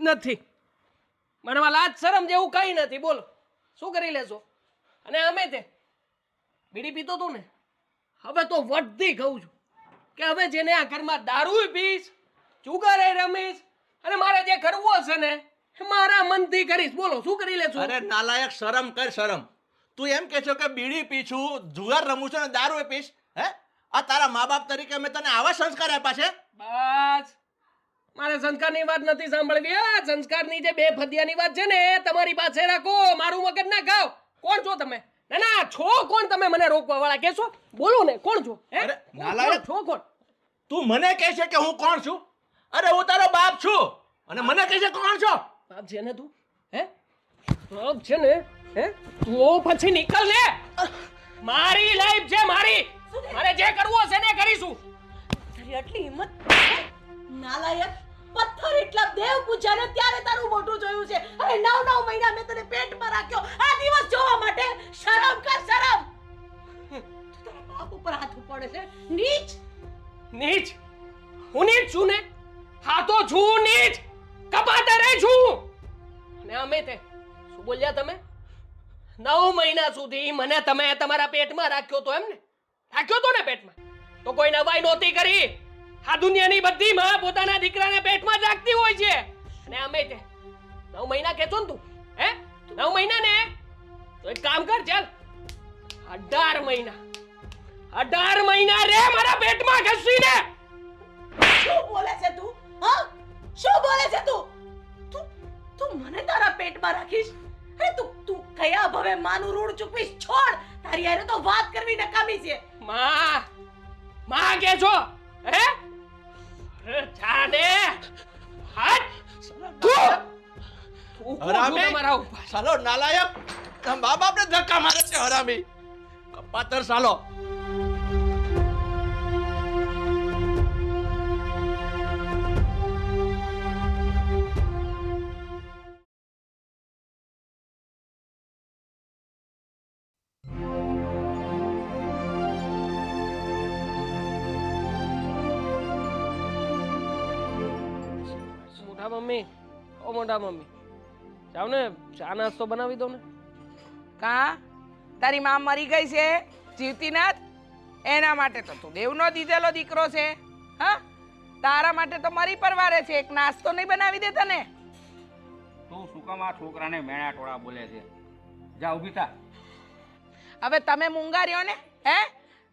નથી. મને લાજ શરમ જેવું કઈ નથી. બોલો શું કરી લેશો? અને અમે તે બીડી પીતો તું ને, હવે તો વધતી કહું છું કે હવે જેને આ ઘરમાં દારૂ પીશ, જુગારે રમીશ અને મારે જે કરવું હશે ને મારા મનથી કરીશ. બોલો શું કરી લેશો? અરે નાલાયક, શરમ કર, શરમ. તું એમ કે છો કે બીડી પીછું, જુગાર રમું છું અને દારૂ પીશ? હે આ તારા મા બાપ તરીકે મેં તને આવા સંસ્કાર આપ્યા છે? બસ મારે સંસ્કારની વાત નથી સાંભળવી. આ સંસ્કારની જે બે ફદિયાની વાત છે ને એ તમારી પાસે રાખો. મારું મગજ ના ખાઓ. કોણ છો તમે? ના ના છો કોણ તમે? મને રોકવા વાળા કેશો? બોલો ને કોણ છો? હે અરે, નાલાયક. છો કોણ? તું મને કહે છે કે હું કોણ છું? અરે હું તારો બાપ છું અને મને કહે છે કોણ છો? બાપ છે ને તું? હે બાપ છે ને? હે તો પછી નીકળ ને. મારી લાઈફ છે મારી. મારે જે કરવું હશે ને કરીશું. તારી આટલી હિંમત? નાલાયક, પથ્થર એટલા દેવ પૂછ્યા ને ત્યારે તારું મોઢું જોયું છે. અરે 9 મહિના મેં તને પેટમાં રાખ્યો આ દિવસ જોવા માટે. શરમ કર, શરમ. તું તારા બાપ ઉપર હાથ ઉપાડે છે, નીચ. નીચ? હું નીચ છું ને? હા તો છું નીચ. કપાતર છું. અને અમે તે શું બોલ્યા તમે? 9 મહિના સુધી મને તમે તમારા પેટમાં રાખ્યો તો એમ ને? રાખ્યો તો ને પેટમાં? તો કોઈ નવાઈ નહોતી કરી. આ દુનિયાની બધી માં પોતાના દીકરાને પેટમાં જ રાખતી હોય છે. અને અમે તે 9 મહિના કહેતો ને તું? હે 9 મહિના ને? તો એક કામ કર ચાલ 18 મહિના. 18 મહિના રે મારા પેટમાં ઘસીને. શું બોલે છે તું? હા, શું બોલે છે તું? તું મને તારા પેટમાં રાખીશ? અરે તું કયા ભવે માનું ઋણ ચૂકવીશ? છોડ. તારી હારે તો વાત કરવી નકામી છે. માં કે છો? હે જાને હાથ તું હરામી. તમારા ઉપર. સાલો નાલાયક, તારા મા બાપને ધક્કા મારે છે હરામી. કપાતર સાલો. મોટા મમ્મી, ઓ મોટા મમ્મી, જાવ ને ચા નાસ્તો બનાવી દો ને. કા તારી માં મરી ગઈ છે, જીવતી નથી? એના માટે તો તું દેવનો દીધેલો દીકરો છે. હા, તારા માટે તો મરી પરવારે છે. એક નાસ્તો નહીં બનાવી દે તને? તું શું કામ આ છોકરાને મેણા ટોળા બોલે છે? જા ઊભી થા. હવે તમે મૂંગાર્યો ને? હે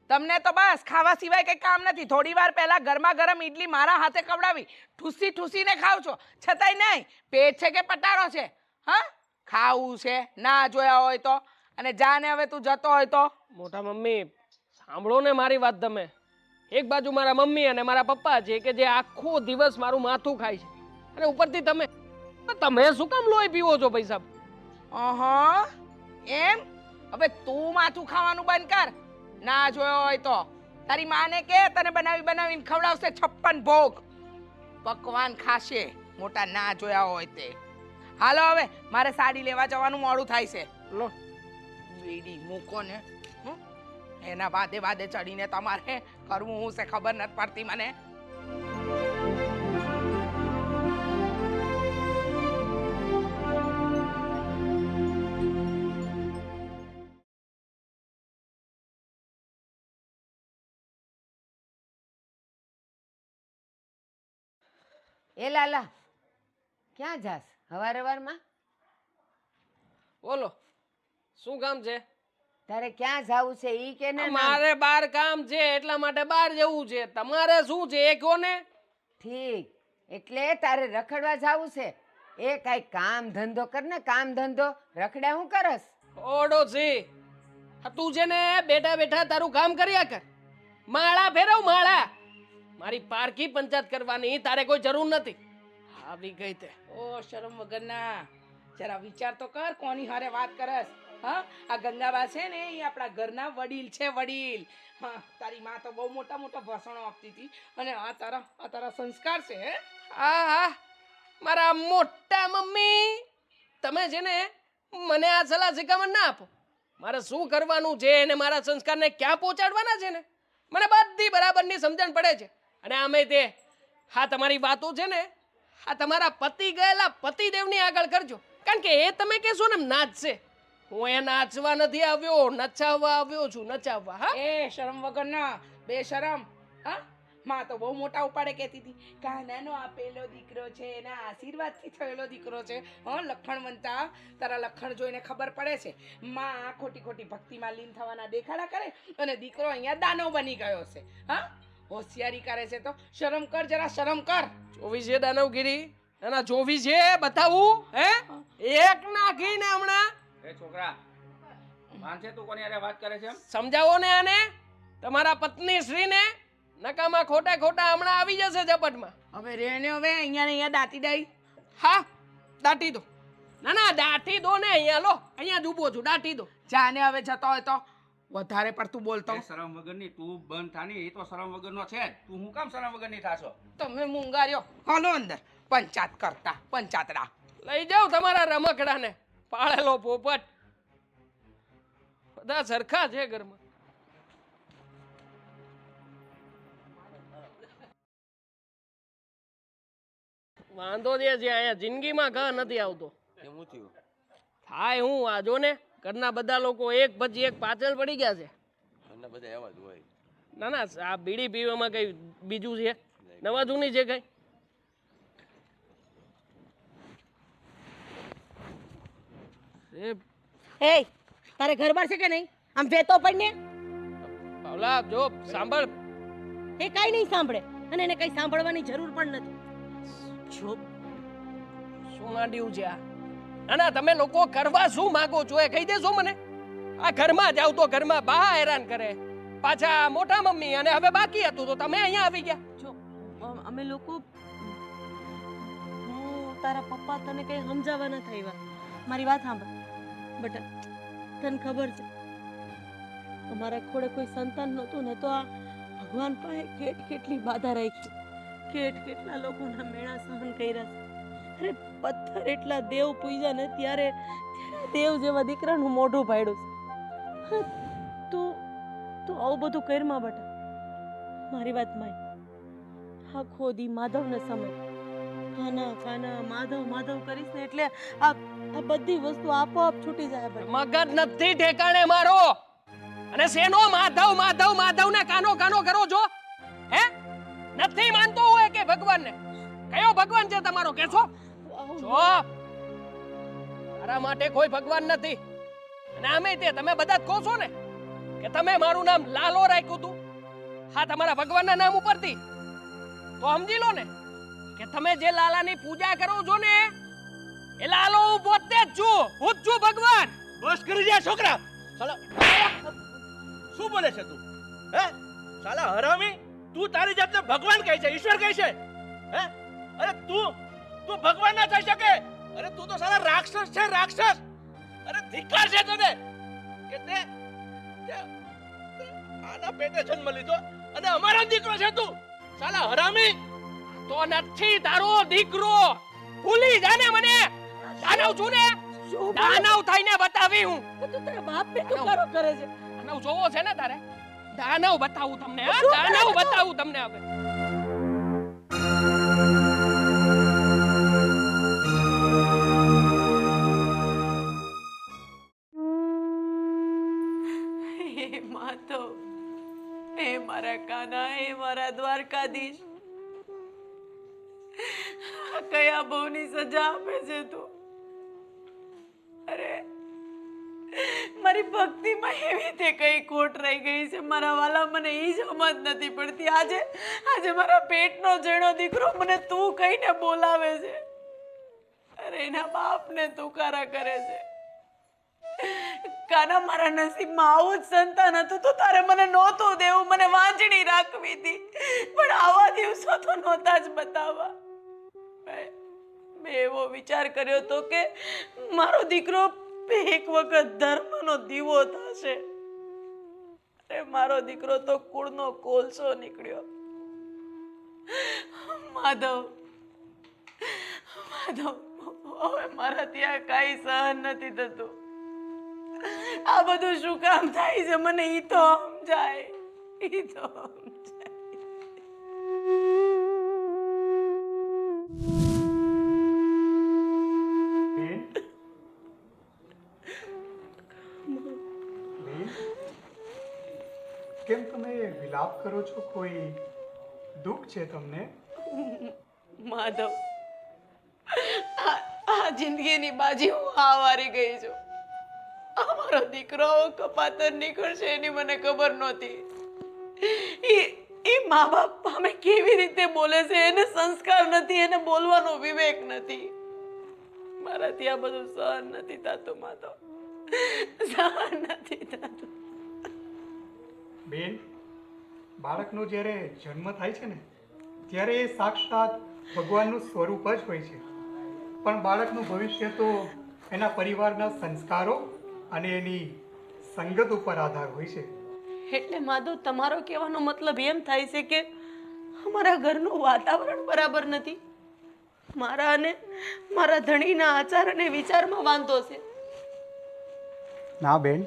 તમને તો બસ ખાવા સિવાય કઈ કામ નથી. થોડી વાર પહેલા ગરમા ગરમ ઈડલી મારા હાથે ખવડાવી, ઠૂસી ઠૂસીને ખાવ છો. છતાંય નહીં, પેટ છે કે પટારો છે? હા, ખાવું છે ના જોયા હોય તો. અને જાને હવે તું જતો હોય તો. મોટા મમ્મી સાંભળો ને મારી વાત તમે. એક બાજુ મારા મમ્મી અને મારા પપ્પા છે કે જે આખો દિવસ મારું માથું ખાય છે, અને ઉપરથી તમે શું કામ લોહી પીવો છો પૈસા? એમ? હવે તું માથું ખાવાનું બંધ કર. ના જોયો હોય તો તારી માને કે તને બનાવીને ખવડાવશે 56 ભોગ. પકવાન ખાશે મોટા ના જોયા હોય તે. હાલો હવે મારે સાડી લેવા જવાનું મોડું થાય છે. લો બીડી મૂકો ને. એના વાદે ચડીને તમારે કરવું હું છે ખબર નથી પડતી મને. એ લાલા, ક્યાં જાસ હવારમાં? બોલો શું કામ છે? તારે ક્યાં જાવું છે ઈ કે ને? મારે બાર કામ છે એટલા માટે બહાર જવું છે. તમારે શું છે એ કહો ને. ઠીક, એટલે તારે રખડવા જાવું છે? એ કઈ કામ ધંધો કર ને, કામ ધંધો. રખડ્યા હું કરસ? ઓડો છે તું છે ને બેઠા બેઠા તારું કામ કર્યા કર. માળા ફેરવ માળા. મારી પારકી પંચાયત કરવાની તારે કોઈ જરૂર નથી. આવી ગઈ તે. ઓ શરમ વગરના, જરા વિચાર તો કર કોની હારે વાત કરસ. હા, આ ગંગાબા છે ને એ આપણા ઘરના વડીલ છે, વડીલ. હા, તારી માં તો બહુ મોટા મોટા ભાષણો આપતી હતી અને આ તારા સંસ્કાર છે. હે હા મારા મોટા મમ્મી, તમે છે ને મને આ સલાહ શીખામણ ના આપો. મારે શું કરવાનું છે અને મારા સંસ્કારને ક્યાં પહોંચાડવાના છે ને મને બધી બરાબરની સમજણ પડે છે. અને આમે તે હા તમારી વાતો છે ને આ તમારા પતિ ગયેલા પતિદેવની આગળ કરજો, કારણ કે એ તમે કહેશો ને નાચશે. હું એ નાચવા નથી આવ્યો, નચાવવા આવ્યો છું, નચાવવા. હા એ શરમ વગરના બેશરમ. હા, માં તો બહુ મોટા ઉપાડે કહેતી હતી કાનાનો આપેલો દીકરો છે એના આશીર્વાદથી થયેલો દીકરો છે. લખણવંતા તારા લખણ જોઈને ખબર પડે છે. માં ખોટી ખોટી ભક્તિમાં લીન થવાના દેખાડા કરે અને દીકરો અહીંયા દાનવ બની ગયો છે. હા, હોશિયારી કરે છે તો શરમ કર, જરા શરમ કર. જોવી છે દાનવગીરી? એના જોવી છે બતાવું? હે એક નાખીને હમણાં એ છોકરા માનશે તું કોની હારે વાત કરે છે એમ? સમજાવો ને આને, તમારા પત્ની શ્રીને. નકામાં ખોટા ખોટા હમણાં આવી જશે ઝપટમાં. હવે રેને હવે અહીંયા ને અહીંયા દાટી દઈ. હા, દાટી દો. ના ના, દાટી દો ને. અહીંયા લો, અહીંયા જ ઊભો છું, દાટી દો. જાને હવે જતો હોય તો વધારે પડતું બોલતો. એ શરમ વગરની તું બંધ થાની. એ તો શરમ વગરનો છે જ. તું હું કામ શરમ વગરની થાશો? તમે મુંગાર્યો. હાલો અંદર પંચાયત કરતા પંચાતડા. લઈ જાઓ તમારા રમકડાને. પાળેલો પોપટ. બધા સરખા છે ઘરમાં. વાંધો જે છે અહીંયા જિંદગીમાં ઘ નથી આવતો. થાય હું આ જો ને, ઘરના બધા લોકો એક પછી એક પાછળ પડી ગયા છે. ના ના, આ બીડી પીવામાં કઈ બીજું છે? નવા જૂની છે કઈ? એ તારે ઘર બાર છે કે નહીં? આમ વેતો પડને. ઓલા જો સાંભળ, એ કાઈ નહીં સાંભળે અને એને કઈ સાંભળવાની જરૂર પણ નથી. જો શું માંડ્યું છે આ? ના ના, તમે લોકો કરવા શું માંગો છો એ કહી દેશો મને. આ ઘરમાં જાવ તો ઘરમાં બા હેરાન કરે, પાછા મોટા મમ્મી, અને હવે બાકી હતું તો તમે અહીંયા આવી ગયા. જો અમે લોકો, હું તારા પપ્પા તને કઈ સમજાવવા ન થયા. મારી વાત સાંભળ બટા, તને ખબર છે અમારા ખોડે કોઈ સંતાન નહોતું ને તો આ ભગવાન પાસે કેટલી બાધા રાખી, કેટલા લોકોના મેળા સહન કર્યા છે. અરે પથ્થર એટલા દેવ પૂજ્યા ને ત્યારે દેવ જેવા દીકરાનું મોઢું પાડ્યું છે. તું આવું બધું કરમાં બટા. મારી વાત માય, આખો દી માધવને સમય ખાના ખાના માધવ માધવ કરીશ ને એટલે આ બધી વસ્તુ આપોઆપ છૂટી જાય બટા. મગજ નથી ઠેકાણે મારો. અને શેનો માધવ માધવ માધવ ને કાનો કાનો કરો છો? હે નથી માનતો હોય કે ભગવાનને? કયો ભગવાન છે તમારો કેસો? જો તારા માટે કોઈ ભગવાન નથી. અને આમે તે તમે બધા જ કહો છો ને કે તમે મારું નામ લાલો રાખ્યું તું. હા, તમારા ભગવાનના નામ ઉપરથી. તો સમજી લો ને કે તમે જે લાલાની પૂજા કરો છો ને એ લાલો હું પોતે જ છું. હું જ છું ભગવાન. બસ કરી જા છોકરા. સાલા શું બોલે છે તું? હે સાલા હરામી, તું તારી જાતને ભગવાન કહે છે, ઈશ્વર કહે છે? હે અરે તું ભગવાન ના થઈ શકે. અરે તું તો સાલા રાક્ષસ છે, રાક્ષસ. અરે ધિક્કાર છે તને કે તે આના પેટે જન્મ લીધો અને અમારો દીકરો છે તું. સાલા હરામી. તો નથી તારો દીકરો. ભૂલી જાને મને. દાનવ છું ને, દાનવ થઈને બતાવી હું. તું તારા બાપ ને તું કરો કરે છે. દાનવ જોવો છે ને તારે? દાનવ બતાવું તમને. હા, દાનવ બતાવું તમને હવે. હે માધવ, હે મારા કાના, હે મારા દ્વારકાધીશ, કયા બહુની સજા આપે છે તું? અરે મારી ભક્તિમાં એવી તે કઈ ખોટ રહી ગઈ છે મારા વાલા, મને ઈ જ સમજ નથી પડતી. આજે મારા પેટનો જેણો દીકરો મને તું કહીને બોલાવે છે. અરે એના બાપને તુકારા કરે છે. કાના, મારા નસીબમાં આવું જ સંતાન હતું તો તારે મને નહોતું દેવું, મને વાંચણી રાખવી હતી, પણ આવા દિવસો તો નહોતા જ બતાવવા. મેં એવો વિચાર કર્યો હતો કે મારો દીકરો એક વખત ધર્મનો દીવો થશે. અરે મારો દીકરો તો કુળનો કોલસો નીકળ્યો. માધવ, હવે મારા ત્યાં કાંઈ સહન નથી થતું. આ બધું શું કામ થાય છે મને ઈ તો સમજાય. કેમ તમે વિલાપ કરો છો? કોઈ દુઃખ છે તમને? માધવ, આ જિંદગીની બાજી હું હારી ગઈ છું. અમારો દીકરો કપાતર નીકળશે એની મને ખબર નહોતી. એ મા બાપ અમે કેવી રીતે બોલે છે, એને સંસ્કાર નથી, એને બોલવાનો વિવેક નથી. મારાથી આ બધું સહન નથી થતું માધવ, સહન નથી થતું. બેન, બાળકનો જ્યારે જન્મ થાય છે ને ત્યારે એ સાક્ષાત ભગવાનનું સ્વરૂપ જ હોય છે. પણ બાળકનું ભવિષ્ય તો એના પરિવારના સંસ્કારો અને એની સંગત ઉપર આધાર હોય છે. એટલે માધવ, તમારો કહેવાનો મતલબ એમ થાય છે કે અમારા ઘરનું વાતાવરણ બરાબર નથી, મારા અને મારા ધણીના આચાર અને વિચારમાં વાંધો છે. ના બેન,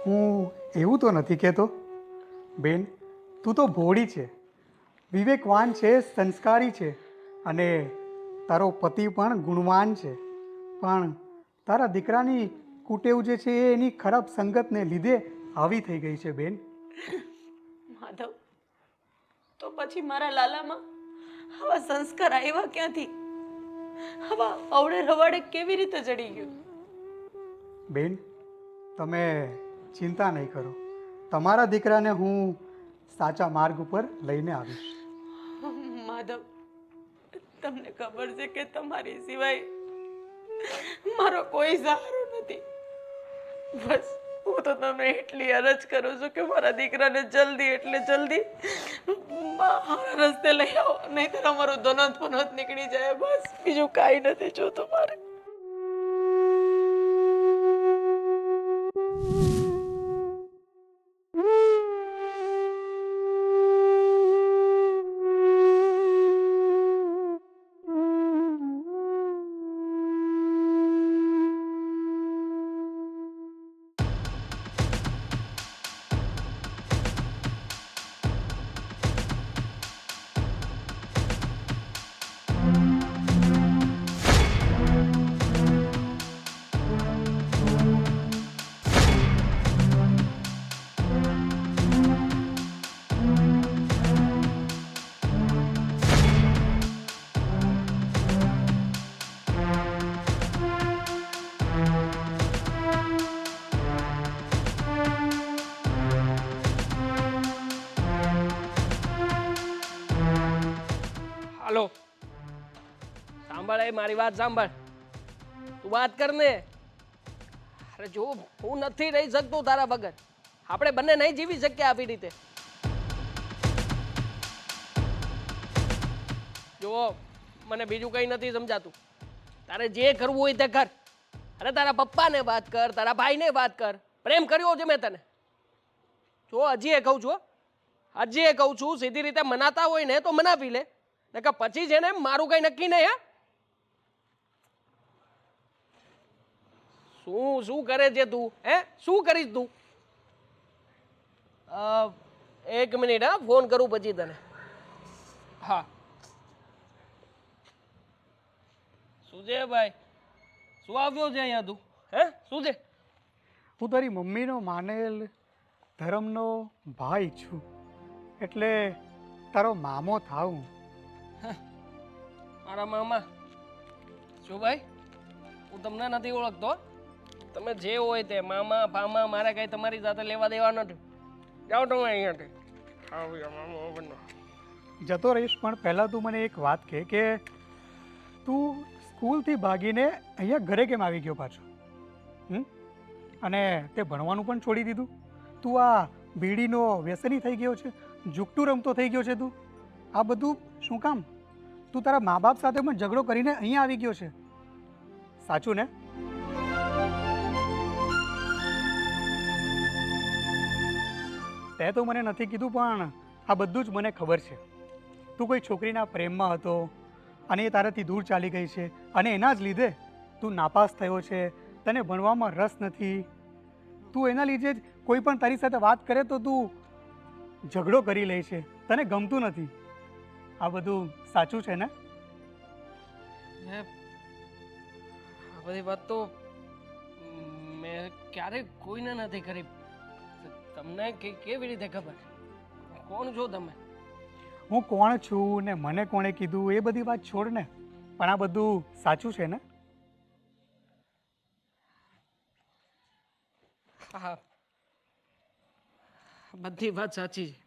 હું એવું તો નથી કહેતો. બેન, તું તો ભોળી છે, વિવેકવાન છે, સંસ્કારી છે અને તારો પતિ પણ ગુણવાન છે. પણ તારા દીકરાની કુટેવ જે છે એ એની ખરાબ સંગતને લીધે આવી થઈ ગઈ છે બેન. માધવ, તો પછી મારા લાલામાં આવા સંસ્કાર આવ્યા ક્યાંથી? આવા અવળે રવાડે કેવી રીતે ચડી ગયું? બેન, તમે ચિંતા નહીં કરો, તમારા દીકરાને હું સાચા માર્ગ ઉપર લઈને આવીશ. માધવ, તમને ખબર છે કે તમારી સિવાય મારો કોઈ સહારો નથી. બસ હું તો તમને એટલી અરજ કરું છું કે મારા દીકરાને જલ્દી એટલે જલ્દી મારા રસ્તે લઈ આવો, નહીંતર અમારું ધનોત પનોત નીકળી જાય. બસ બીજું કાંઈ નથી જોતું મારે. હાલો, સાંભળ, એ મારી વાત સાંભળ. તું વાત કર ને. અરે જો, હું નથી રહી શકતો તારા વગર. આપણે બંને નહીં જીવી શકીએ આવી રીતે. જો, મને બીજું કંઈ નથી સમજાતું. તારે જે કરવું હોય તે કર. અરે તારા પપ્પાને વાત કર, તારા ભાઈને વાત કર. પ્રેમ કર્યો છે મેં તને. જો હજી એ કહું છું, હજી એ કહું છું, સીધી રીતે મનાતા હોય ને તો મનાવી લે, નકર પછી છે ને મારું કઈ નક્કી નહીં. હા, શું કરે છે તું? શું કરીશ તું? એક મિનિટ, હા, ફોન કરું પછી તને. હા, શું છે ભાઈ? શું આવ્યો છે અહીંયા તું? શું છે? હું તારી મમ્મીનો માનેલ ધર્મનો ભાઈ છું, એટલે તારો મામો થાઉં. મારા મામા? શું ભાઈ, હું તમને નથી ઓળખતો. તમે જે હોય તે મામા ફામા, મારે કઈ તમારી સાથે લેવા દેવા નથી. જાઓ તમે અહીંયાથી. જતો રહીશ, પણ પહેલાં તું મને એક વાત કહે કે તું સ્કૂલથી ભાગીને અહીંયા ઘરે કેમ આવી ગયો પાછો? અને તે ભણવાનું પણ છોડી દીધું? તું આ બીડીનો વ્યસની થઈ ગયો છે, જુગટું રમતો થઈ ગયો છે તું? આ બધું શું કામ? તું તારા મા બાપ સાથે પણ ઝઘડો કરીને અહીંયા આવી ગયો છે, સાચું ને? તે તો મને નથી કીધું, પણ આ બધું જ મને ખબર છે. તું કોઈ છોકરીના પ્રેમમાં હતો અને એ તારાથી દૂર ચાલી ગઈ છે, અને એના જ લીધે તું નાપાસ થયો છે, તને ભણવામાં રસ નથી. તું એના લીધે જ કોઈ પણ તારી સાથે વાત કરે તો તું ઝઘડો કરી લે છે, તને ગમતું નથી. આ બધું સાચું છે ને? આ બધી વાત તો મેં ક્યારેય કોઈને નથી કરી. તમને કેવી રીતે ખબર? કોણ છો તમે? હું કોણ છું ને મને કોણે કીધું એ બધી વાત છોડ ને, પણ આ બધું સાચું છે ને? હા, બધી વાત સાચી છે.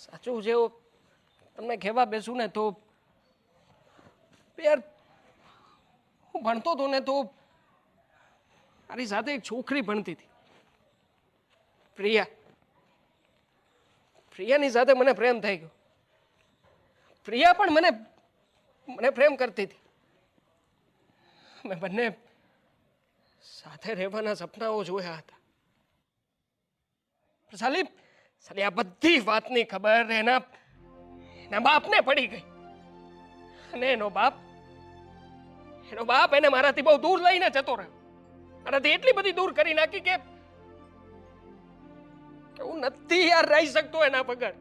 સાચું છે. તમને કહેવા બેસું ને તો યાર, હું ભણતો હતો ને તો મારી સાથે એક છોકરી ભણતી હતી, પ્રિયા. પ્રિયાની સાથે મને પ્રેમ થઈ ગયો. પ્રિયા પણ મને પ્રેમ કરતી હતી. અમે બંને સાથે રહેવાના સપનાઓ જોયા હતા. સાલી આ બધી વાતની ખબર એના બાપને પડી ગઈ, અને એનો બાપ એને મારાથી બહુ દૂર લઈને જતો રહ્યો. મારાથી એટલી બધી દૂર કરી નાખી કે હું નથી યાર રહી શકતો એના વગર.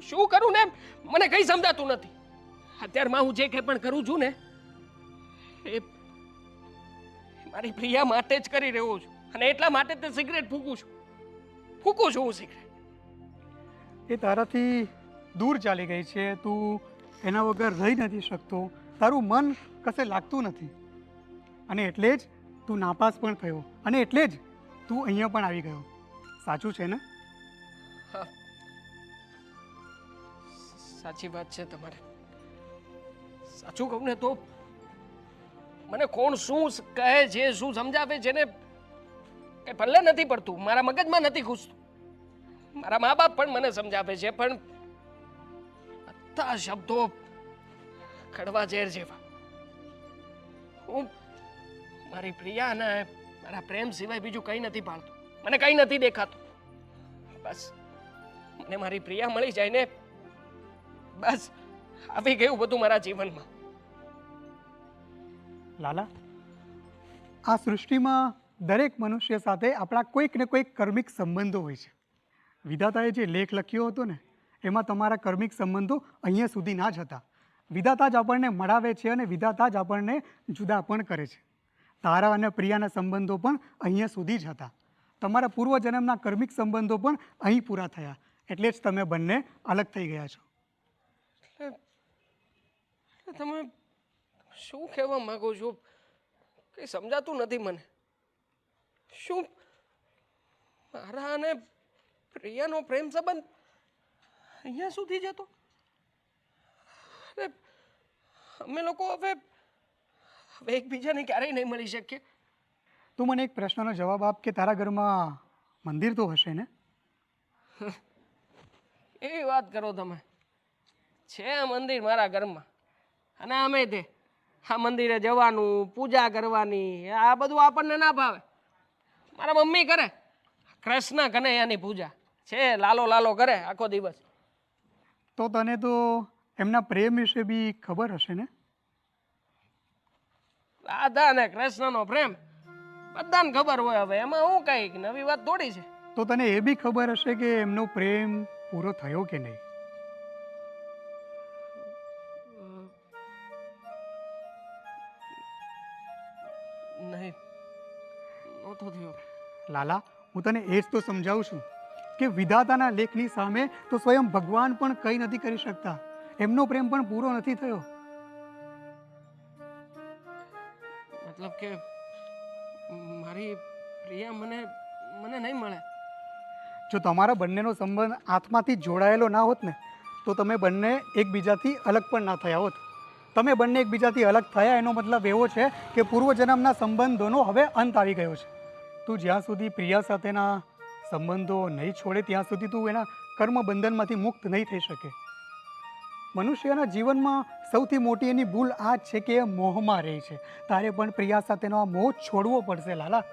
શું કરું ને મને કઈ સમજાતું નથી. અત્યારમાં હું જે કંઈ પણ કરું છું ને એ મારી પ્રિયા માટે જ કરી રહ્યો છું, અને એટલા માટે તે સિગરેટ ફૂંકું છું હું સિગરેટ. એ તારાથી દૂર ચાલી ગઈ છે, તું એના વગર રહી નથી શકતો, તારું મન કશે લાગતું નથી, અને એટલે જ તું નાપાસ પણ થયો, અને એટલે જ તું અહીંયા પણ આવી ગયો. સાચું છે ને? હા, સાચી વાત છે તમારે. સાચું કહું ને તો મને કોણ શું કહે છે, શું સમજાવે છે ને એ ભલે નથી પડતું, મારા મગજમાં નથી ઘૂસતું. મારા મા બાપ પણ મને સમજાવે છે, પણ બધા શબ્દો કડવા ઝેર જેવા. હું મારી પ્રિયા અને મારા પ્રેમ સિવાય બીજું કંઈ નથી ભાળતો. મને કંઈ નથી દેખાતું. બસ મને મારી પ્રિયા મળી જાય ને બસ આવી ગયું બધું મારા જીવનમાં. લાલા, આ સૃષ્ટિમાં દરેક મનુષ્ય સાથે આપણા કોઈક ને કોઈક કર્મિક સંબંધો હોય છે. વિધાતાએ જે લેખ લખ્યો હતો ને એમાં તમારા કર્મિક સંબંધો અહીંયા સુધી ના જ હતા. વિધાતા જ આપણને મળાવે છે, અને વિધાતા જ આપણને જુદા પણ કરે છે. તારા અને પ્રિયાના સંબંધો પણ અહીંયા સુધી જ હતા. તમારા પૂર્વજન્મના કર્મિક સંબંધો પણ અહીં પૂરા થયા, એટલે જ તમે બંને અલગ થઈ ગયા છો. તમે શું કહેવા માંગો છો? કંઈ સમજાતું નથી મને. શું મારા અને પ્રિયાનો પ્રેમ સંબંધ અહીંયા સુધી જતો? અરે અમે લોકો હવે એકબીજાને ક્યારેય નહીં મળી શકીએ. તું મને એક પ્રશ્નનો જવાબ આપ કે તારા ઘરમાં મંદિર તો હશે ને? એવી વાત કરો તમે. છે મંદિર મારા ઘરમાં, અને અમે તે આ મંદિરે જવાનું, પૂજા કરવાની, આ બધું આપણને ના ભાવે. મારા મમ્મી કરે કૃષ્ણ કનૈયાની પૂજા છે, લાલો લાલો કરે આખો દિવસ. તો તને તો એમના પ્રેમ વિશે બી ખબર હશે ને? રાધા અને કૃષ્ણનો પ્રેમ બધાને ખબર હોય. હવે એમાં હું કઈ નવી વાત થોડી છે. તો તને એ બી ખબર હશે કે એમનો પ્રેમ પૂરો થયો કે નહીં? નહીં, નહોતો થયો. લાલા, હું તને એ જ તો સમજાવું છું કે વિધાતાના લેખની સામે તો સ્વયં ભગવાન પણ કંઈ નથી કરી શકતા. એમનો પ્રેમ પણ પૂરો નથી થયો. મતલબ કે મારી પ્રિયા મને નહીં મળે. જો તમારા બંનેનો સંબંધ આત્માથી જોડાયેલો ના હોત ને તો તમે બંને એકબીજાથી અલગ પણ ના થયા હોત. તમે બંને એકબીજાથી અલગ થયા એનો મતલબ એવો છે કે પૂર્વજન્મના સંબંધોનો હવે અંત આવી ગયો છે. તું જ્યાં સુધી પ્રિયા સાથેના સંબંધો નહીં છોડે ત્યાં સુધી તું એના કર્મ બંધનમાંથી મુક્ત નહીં થઈ શકે. મનુષ્યના જીવનમાં સૌથી મોટી એની ભૂલ આ જ છે કે એ મોહમાં રહે છે. તારે પણ પ્રિયા સાથેનો આ મોહ છોડવો પડશે લાલા.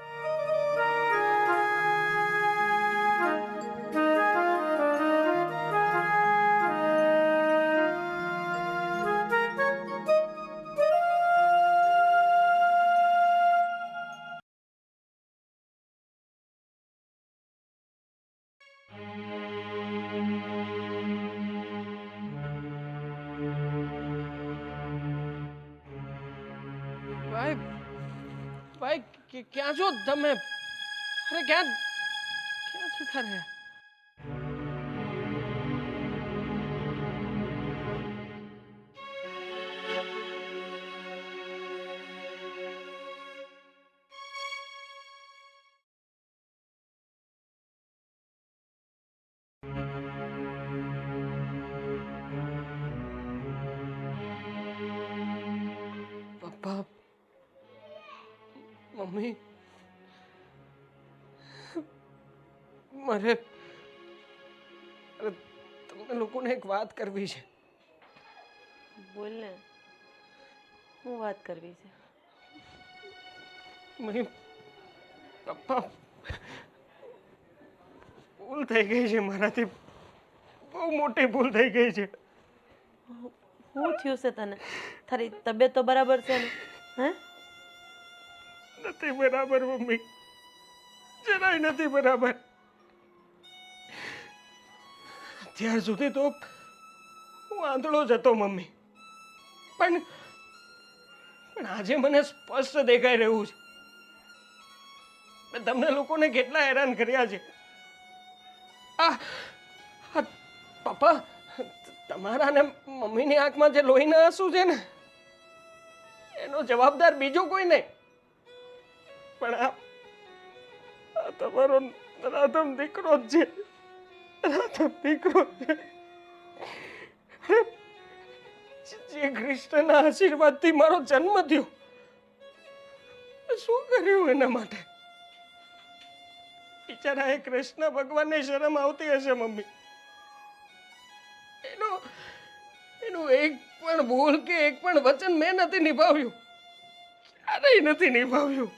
ભાઈ ભાઈ ક્યાં છો તમે? અરે ક્યાં જતા રહ્યા? મમ્મી મારે તમને લોકોને એક વાત કરવી છે. બોલ ને, હું વાત કરવી છે? મમ્મી પપ્પા ભૂલ થઈ ગઈ છે મારાથી, બહુ મોટી ભૂલ થઈ ગઈ છે. શું થયું છે તને? તારી તબિયત તો બરાબર છે ને? હે? નથી બરાબર મમ્મી, જરાય નથી બરાબર. અત્યાર સુધી તો હું આંધળો જ હતો મમ્મી, પણ આજે મને સ્પષ્ટ દેખાઈ રહ્યું છે મેં તમને લોકોને કેટલા હેરાન કર્યા છે. પપ્પા, તમારા ને મમ્મીની આંખમાં જે લોહીના આંસુ છે ને એનો જવાબદાર બીજો કોઈ નહીં, પણ આ તમારો નરાધમ દીકરો જ છે. નરાધમ દીકરો છે જે કૃષ્ણના આશીર્વાદથી મારો જન્મ થયો. શું કર્યું એના માટે? બિચારા એ કૃષ્ણ ભગવાનને શરમ આવતી હશે મમ્મી. એનું એક પણ ભૂલ કે એક પણ વચન મેં નથી નિભાવ્યું, ક્યારેય નથી નિભાવ્યું.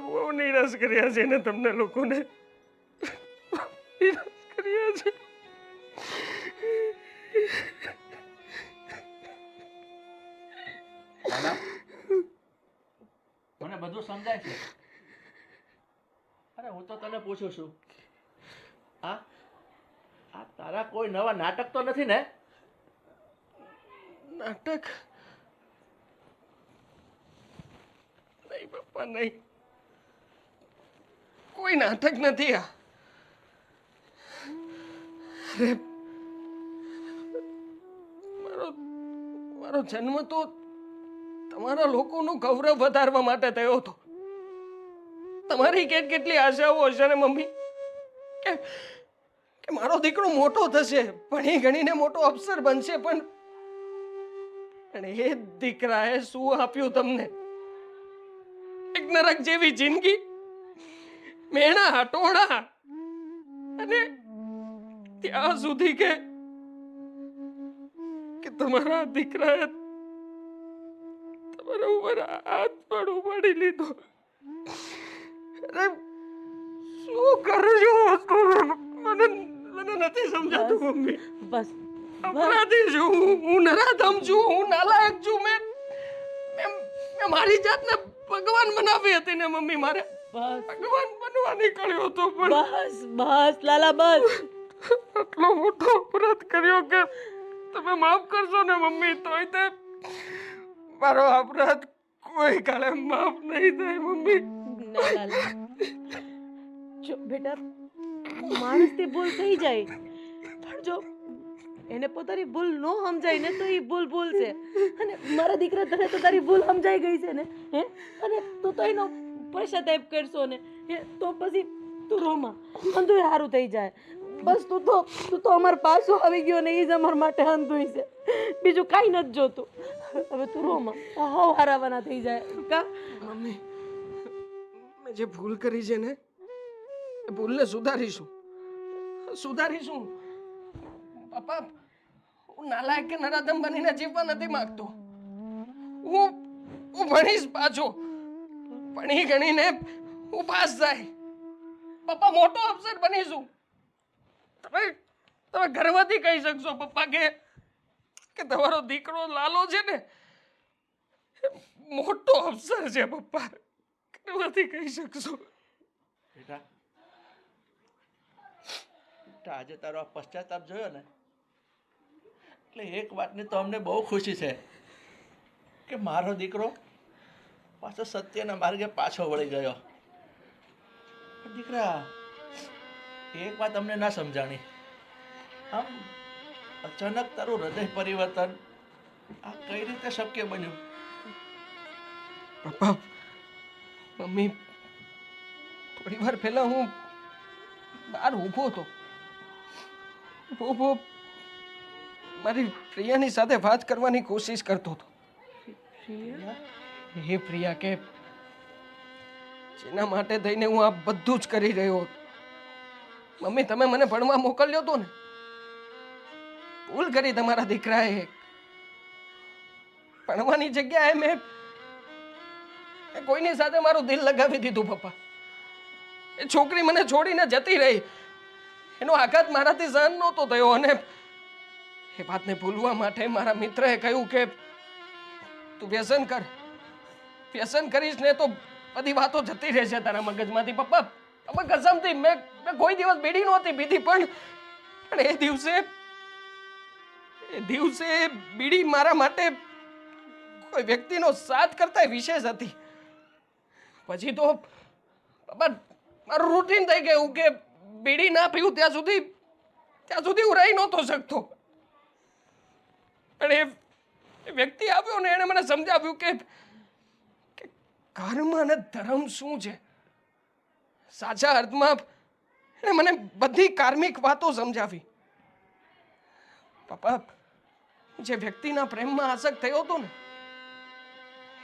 બહુ નિરાશ કર્યા છે ને તમને લોકોને, નિરાશ કર્યા છે. મને બધું સમજાય છે. અરે હું તો તને પૂછું છું, આ તારા કોઈ નવા નાટક તો નથી ને? નાટક નહીં પપ્પા, નહીં, કોઈ નાટક નથી. આ અરે મારો જન્મ તો તમારા લોકોનું ગૌરવ વધારવા માટે થયો હતો. તમારી કેટલી આશાઓ હશે ને મમ્મી કે મારો દીકરો મોટો થશે, ભણી ગણીને મોટો અફસર બનશે, પણ એ દીકરાએ શું આપ્યું તમને? એક નરક જેવી જિંદગી, મેણા હટોળા, અને ત્યાં સુધી કે તમારા દીકરાએ તમારા ઉપર હાથ પણ ઉપાડી લીધો. અરે શું કરું છું? મને નથી સમજાતું મમ્મી. બસ અપરાધી છું હું, નરાધમ છું હું, નાલાયક છું. મેં મારી જાતને ભગવાન બનાવી હતી ને મમ્મી, મારે ભગવાન બનવા નીકળ્યો હતો, પણ બસ લાલા બસ. આટલો મોટો અપરાધ કર્યો કે તમે માફ કરશો ને મમ્મી, તોય તે મારો અપરાધ કોઈ કાલે માફ નહીં થાય મમ્મી. ના લાલા, જો બેટા, માણસથી ભૂલ થઈ જાય, પણ જો એને પોતાની ભૂલ ન સમજાય ને તો એ ભૂલ છે. અને મારા દીકરા તને તો તારી ભૂલ સમજાઈ ગઈ છે ને, હે? અને તું તો એનો પશ્ચાતાપ કરશો ને, હે? તો પછી તું રોમાં, અંધુય સારું થઈ જાય. બસ તું તો અમાર પાછો આવી ગયો ને, એ જ અમાર માટે અંધુય છે, બીજું કાંઈ નથી જોતું. હવે તું રોમાં, હાવ હારાવાના થઈ જાય. કા મમ્મી, મેં જે ભૂલ કરી છે ને એ ભૂલને સુધારીશું. પપ્પા, હું નાલાયક કે નરાધમ બનીને જીવવા નથી માંગતો. હું ભણીશ પાછો, ભણી ગણીને હું પાસ થાય, પપ્પા મોટો અફસર બનીશું. તમે ગર્વથી કહી શકશો પપ્પા કે તમારો દીકરો લાલો છે ને મોટો અફસર છે. પપ્પા ગર્વથી કહી શકશો. બેટા, આજે તારો આ પશ્ચાતાપ જોયો ને, એટલે એક વાતની તો અમને બહુ ખુશી છે કે મારો દીકરો પાછો સત્યના માર્ગે પાછો વળી ગયો. દીકરા, એક વાત અમને ના સમજાણી, આમ અચાનક તારું હૃદય પરિવર્તન આ કઈ રીતે શક્ય બન્યું? પપ્પા, મમ્મી, થોડી વાર પહેલા હું બહાર ઊભો હતો, મારી પ્રિયાની સાથે વાત કરવાની કોશિશ કરતો હતો. હે પ્રિયા, કે જેના માટે થઈને હું આ બધું જ કરી રહ્યો હતો. મમ્મી, તમે મને ભણવા મોકલ્યો હતો ને, ભૂલ કરી તમારા દીકરાએ. ભણવાની જગ્યાએ મેં કોઈની સાથે મારું દિલ લગાવી દીધું. પપ્પા, એ છોકરી મને છોડીને જતી રહી, એનો આઘાત મારાથી સહન નહોતો થયો, અને એ વાતને ભૂલવા માટે મારા મિત્રએ કહ્યું કે તું વ્યસન કર, વ્યસન કરીશ ને તો બધી વાતો જતી રહેશે તારા મગજમાંથી. પપ્પા, પપ્પા કસમથી મેં કોઈ દિવસ બીડી નહોતી પીધી, પણ એ દિવસે બીડી મારા માટે કોઈ વ્યક્તિનો સાથ કરતા વિશેષ હતી. પછી તો પપ્પા મારું રૂટીન થઈ ગયું કે બીડી ના પીવું ત્યાં સુધી હું રહી નહોતો શકતો. પણ એ વ્યક્તિ આવ્યો ને, એણે મને સમજાવ્યું કે કર્મ અને ધર્મ શું છે. સાચા અર્થમાં એણે મને બધી કાર્મિક વાતો સમજાવી. પપ્પા, જે વ્યક્તિના પ્રેમમાં આસક્ત થયો હતો ને,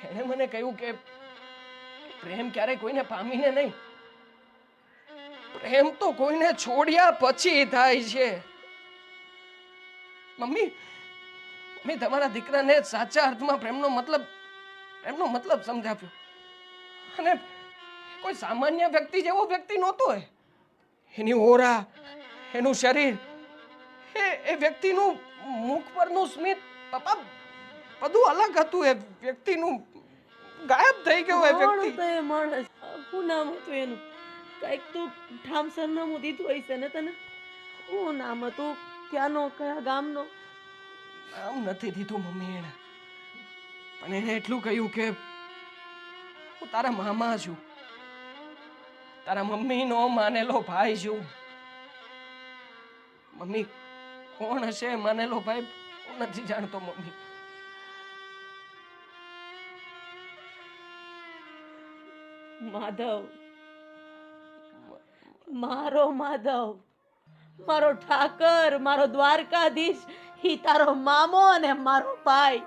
એણે મને કહ્યું કે પ્રેમ ક્યારેય કોઈને પામીને નહીં, પ્રેમ તો કોઈને છોડ્યા પછી થાય છે. મમ્મી, તમારા દીકરાને સાચા અર્થમાં પ્રેમનો મતલબ સમજાવ્યો. અને કોઈ સામાન્ય વ્યક્તિ જેવો વ્યક્તિ નહોતો. એની ઓરા, એનું શરીર, એ વ્યક્તિનું મુખ પરનું સ્મિત, પપ્પા બધું અલગ હતું. એ વ્યક્તિનું ગાયબ થઈ ગયો. એ વ્યક્તિ તો એ માણસ, શું નામ હતું એનું? કઈક તું ઠામ સરનામું દીધું હશે ને તને? શું નામ હતું? ક્યાંનો, કયા ગામનો? આમ નથી દીધું મમ્મી એણે, પણ એણે એટલું કહ્યું કે હું તારા મામા છું, તારા મમ્મીનો માનેલો ભાઈ છું. મમ્મી, કોણ હશે માનેલો ભાઈ? હું નથી જાણતો મમ્મી. માધવ, મારો માધવ, મારો ઠાકર, મારો દ્વારકાધીશ, ઈ તારો મામો અને મારો ભાઈ.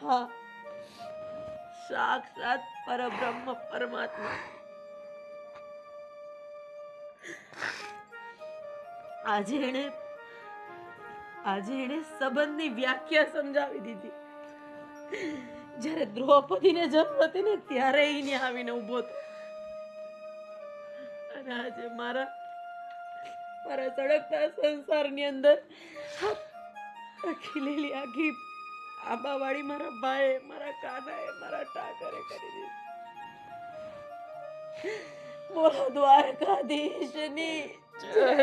હા, સાક્ષાત પરબ્રહ્મ પરમાત્મા. આજે એને સંબંધની વ્યાખ્યા સમજાવી દીધી. જ્યારે દ્રૌપદીને જરૂર હતી ને, ત્યારે એને આવીને ઊભો થયો. અને આજે મારા સળગતા સંસારની અંદર ખીલેલી આખી આબાવાળી મારા ભાઈ, મારા કાનાએ, મારા ઠાકરે કરી દીધી. બોલો દ્વારકાધીશની જય.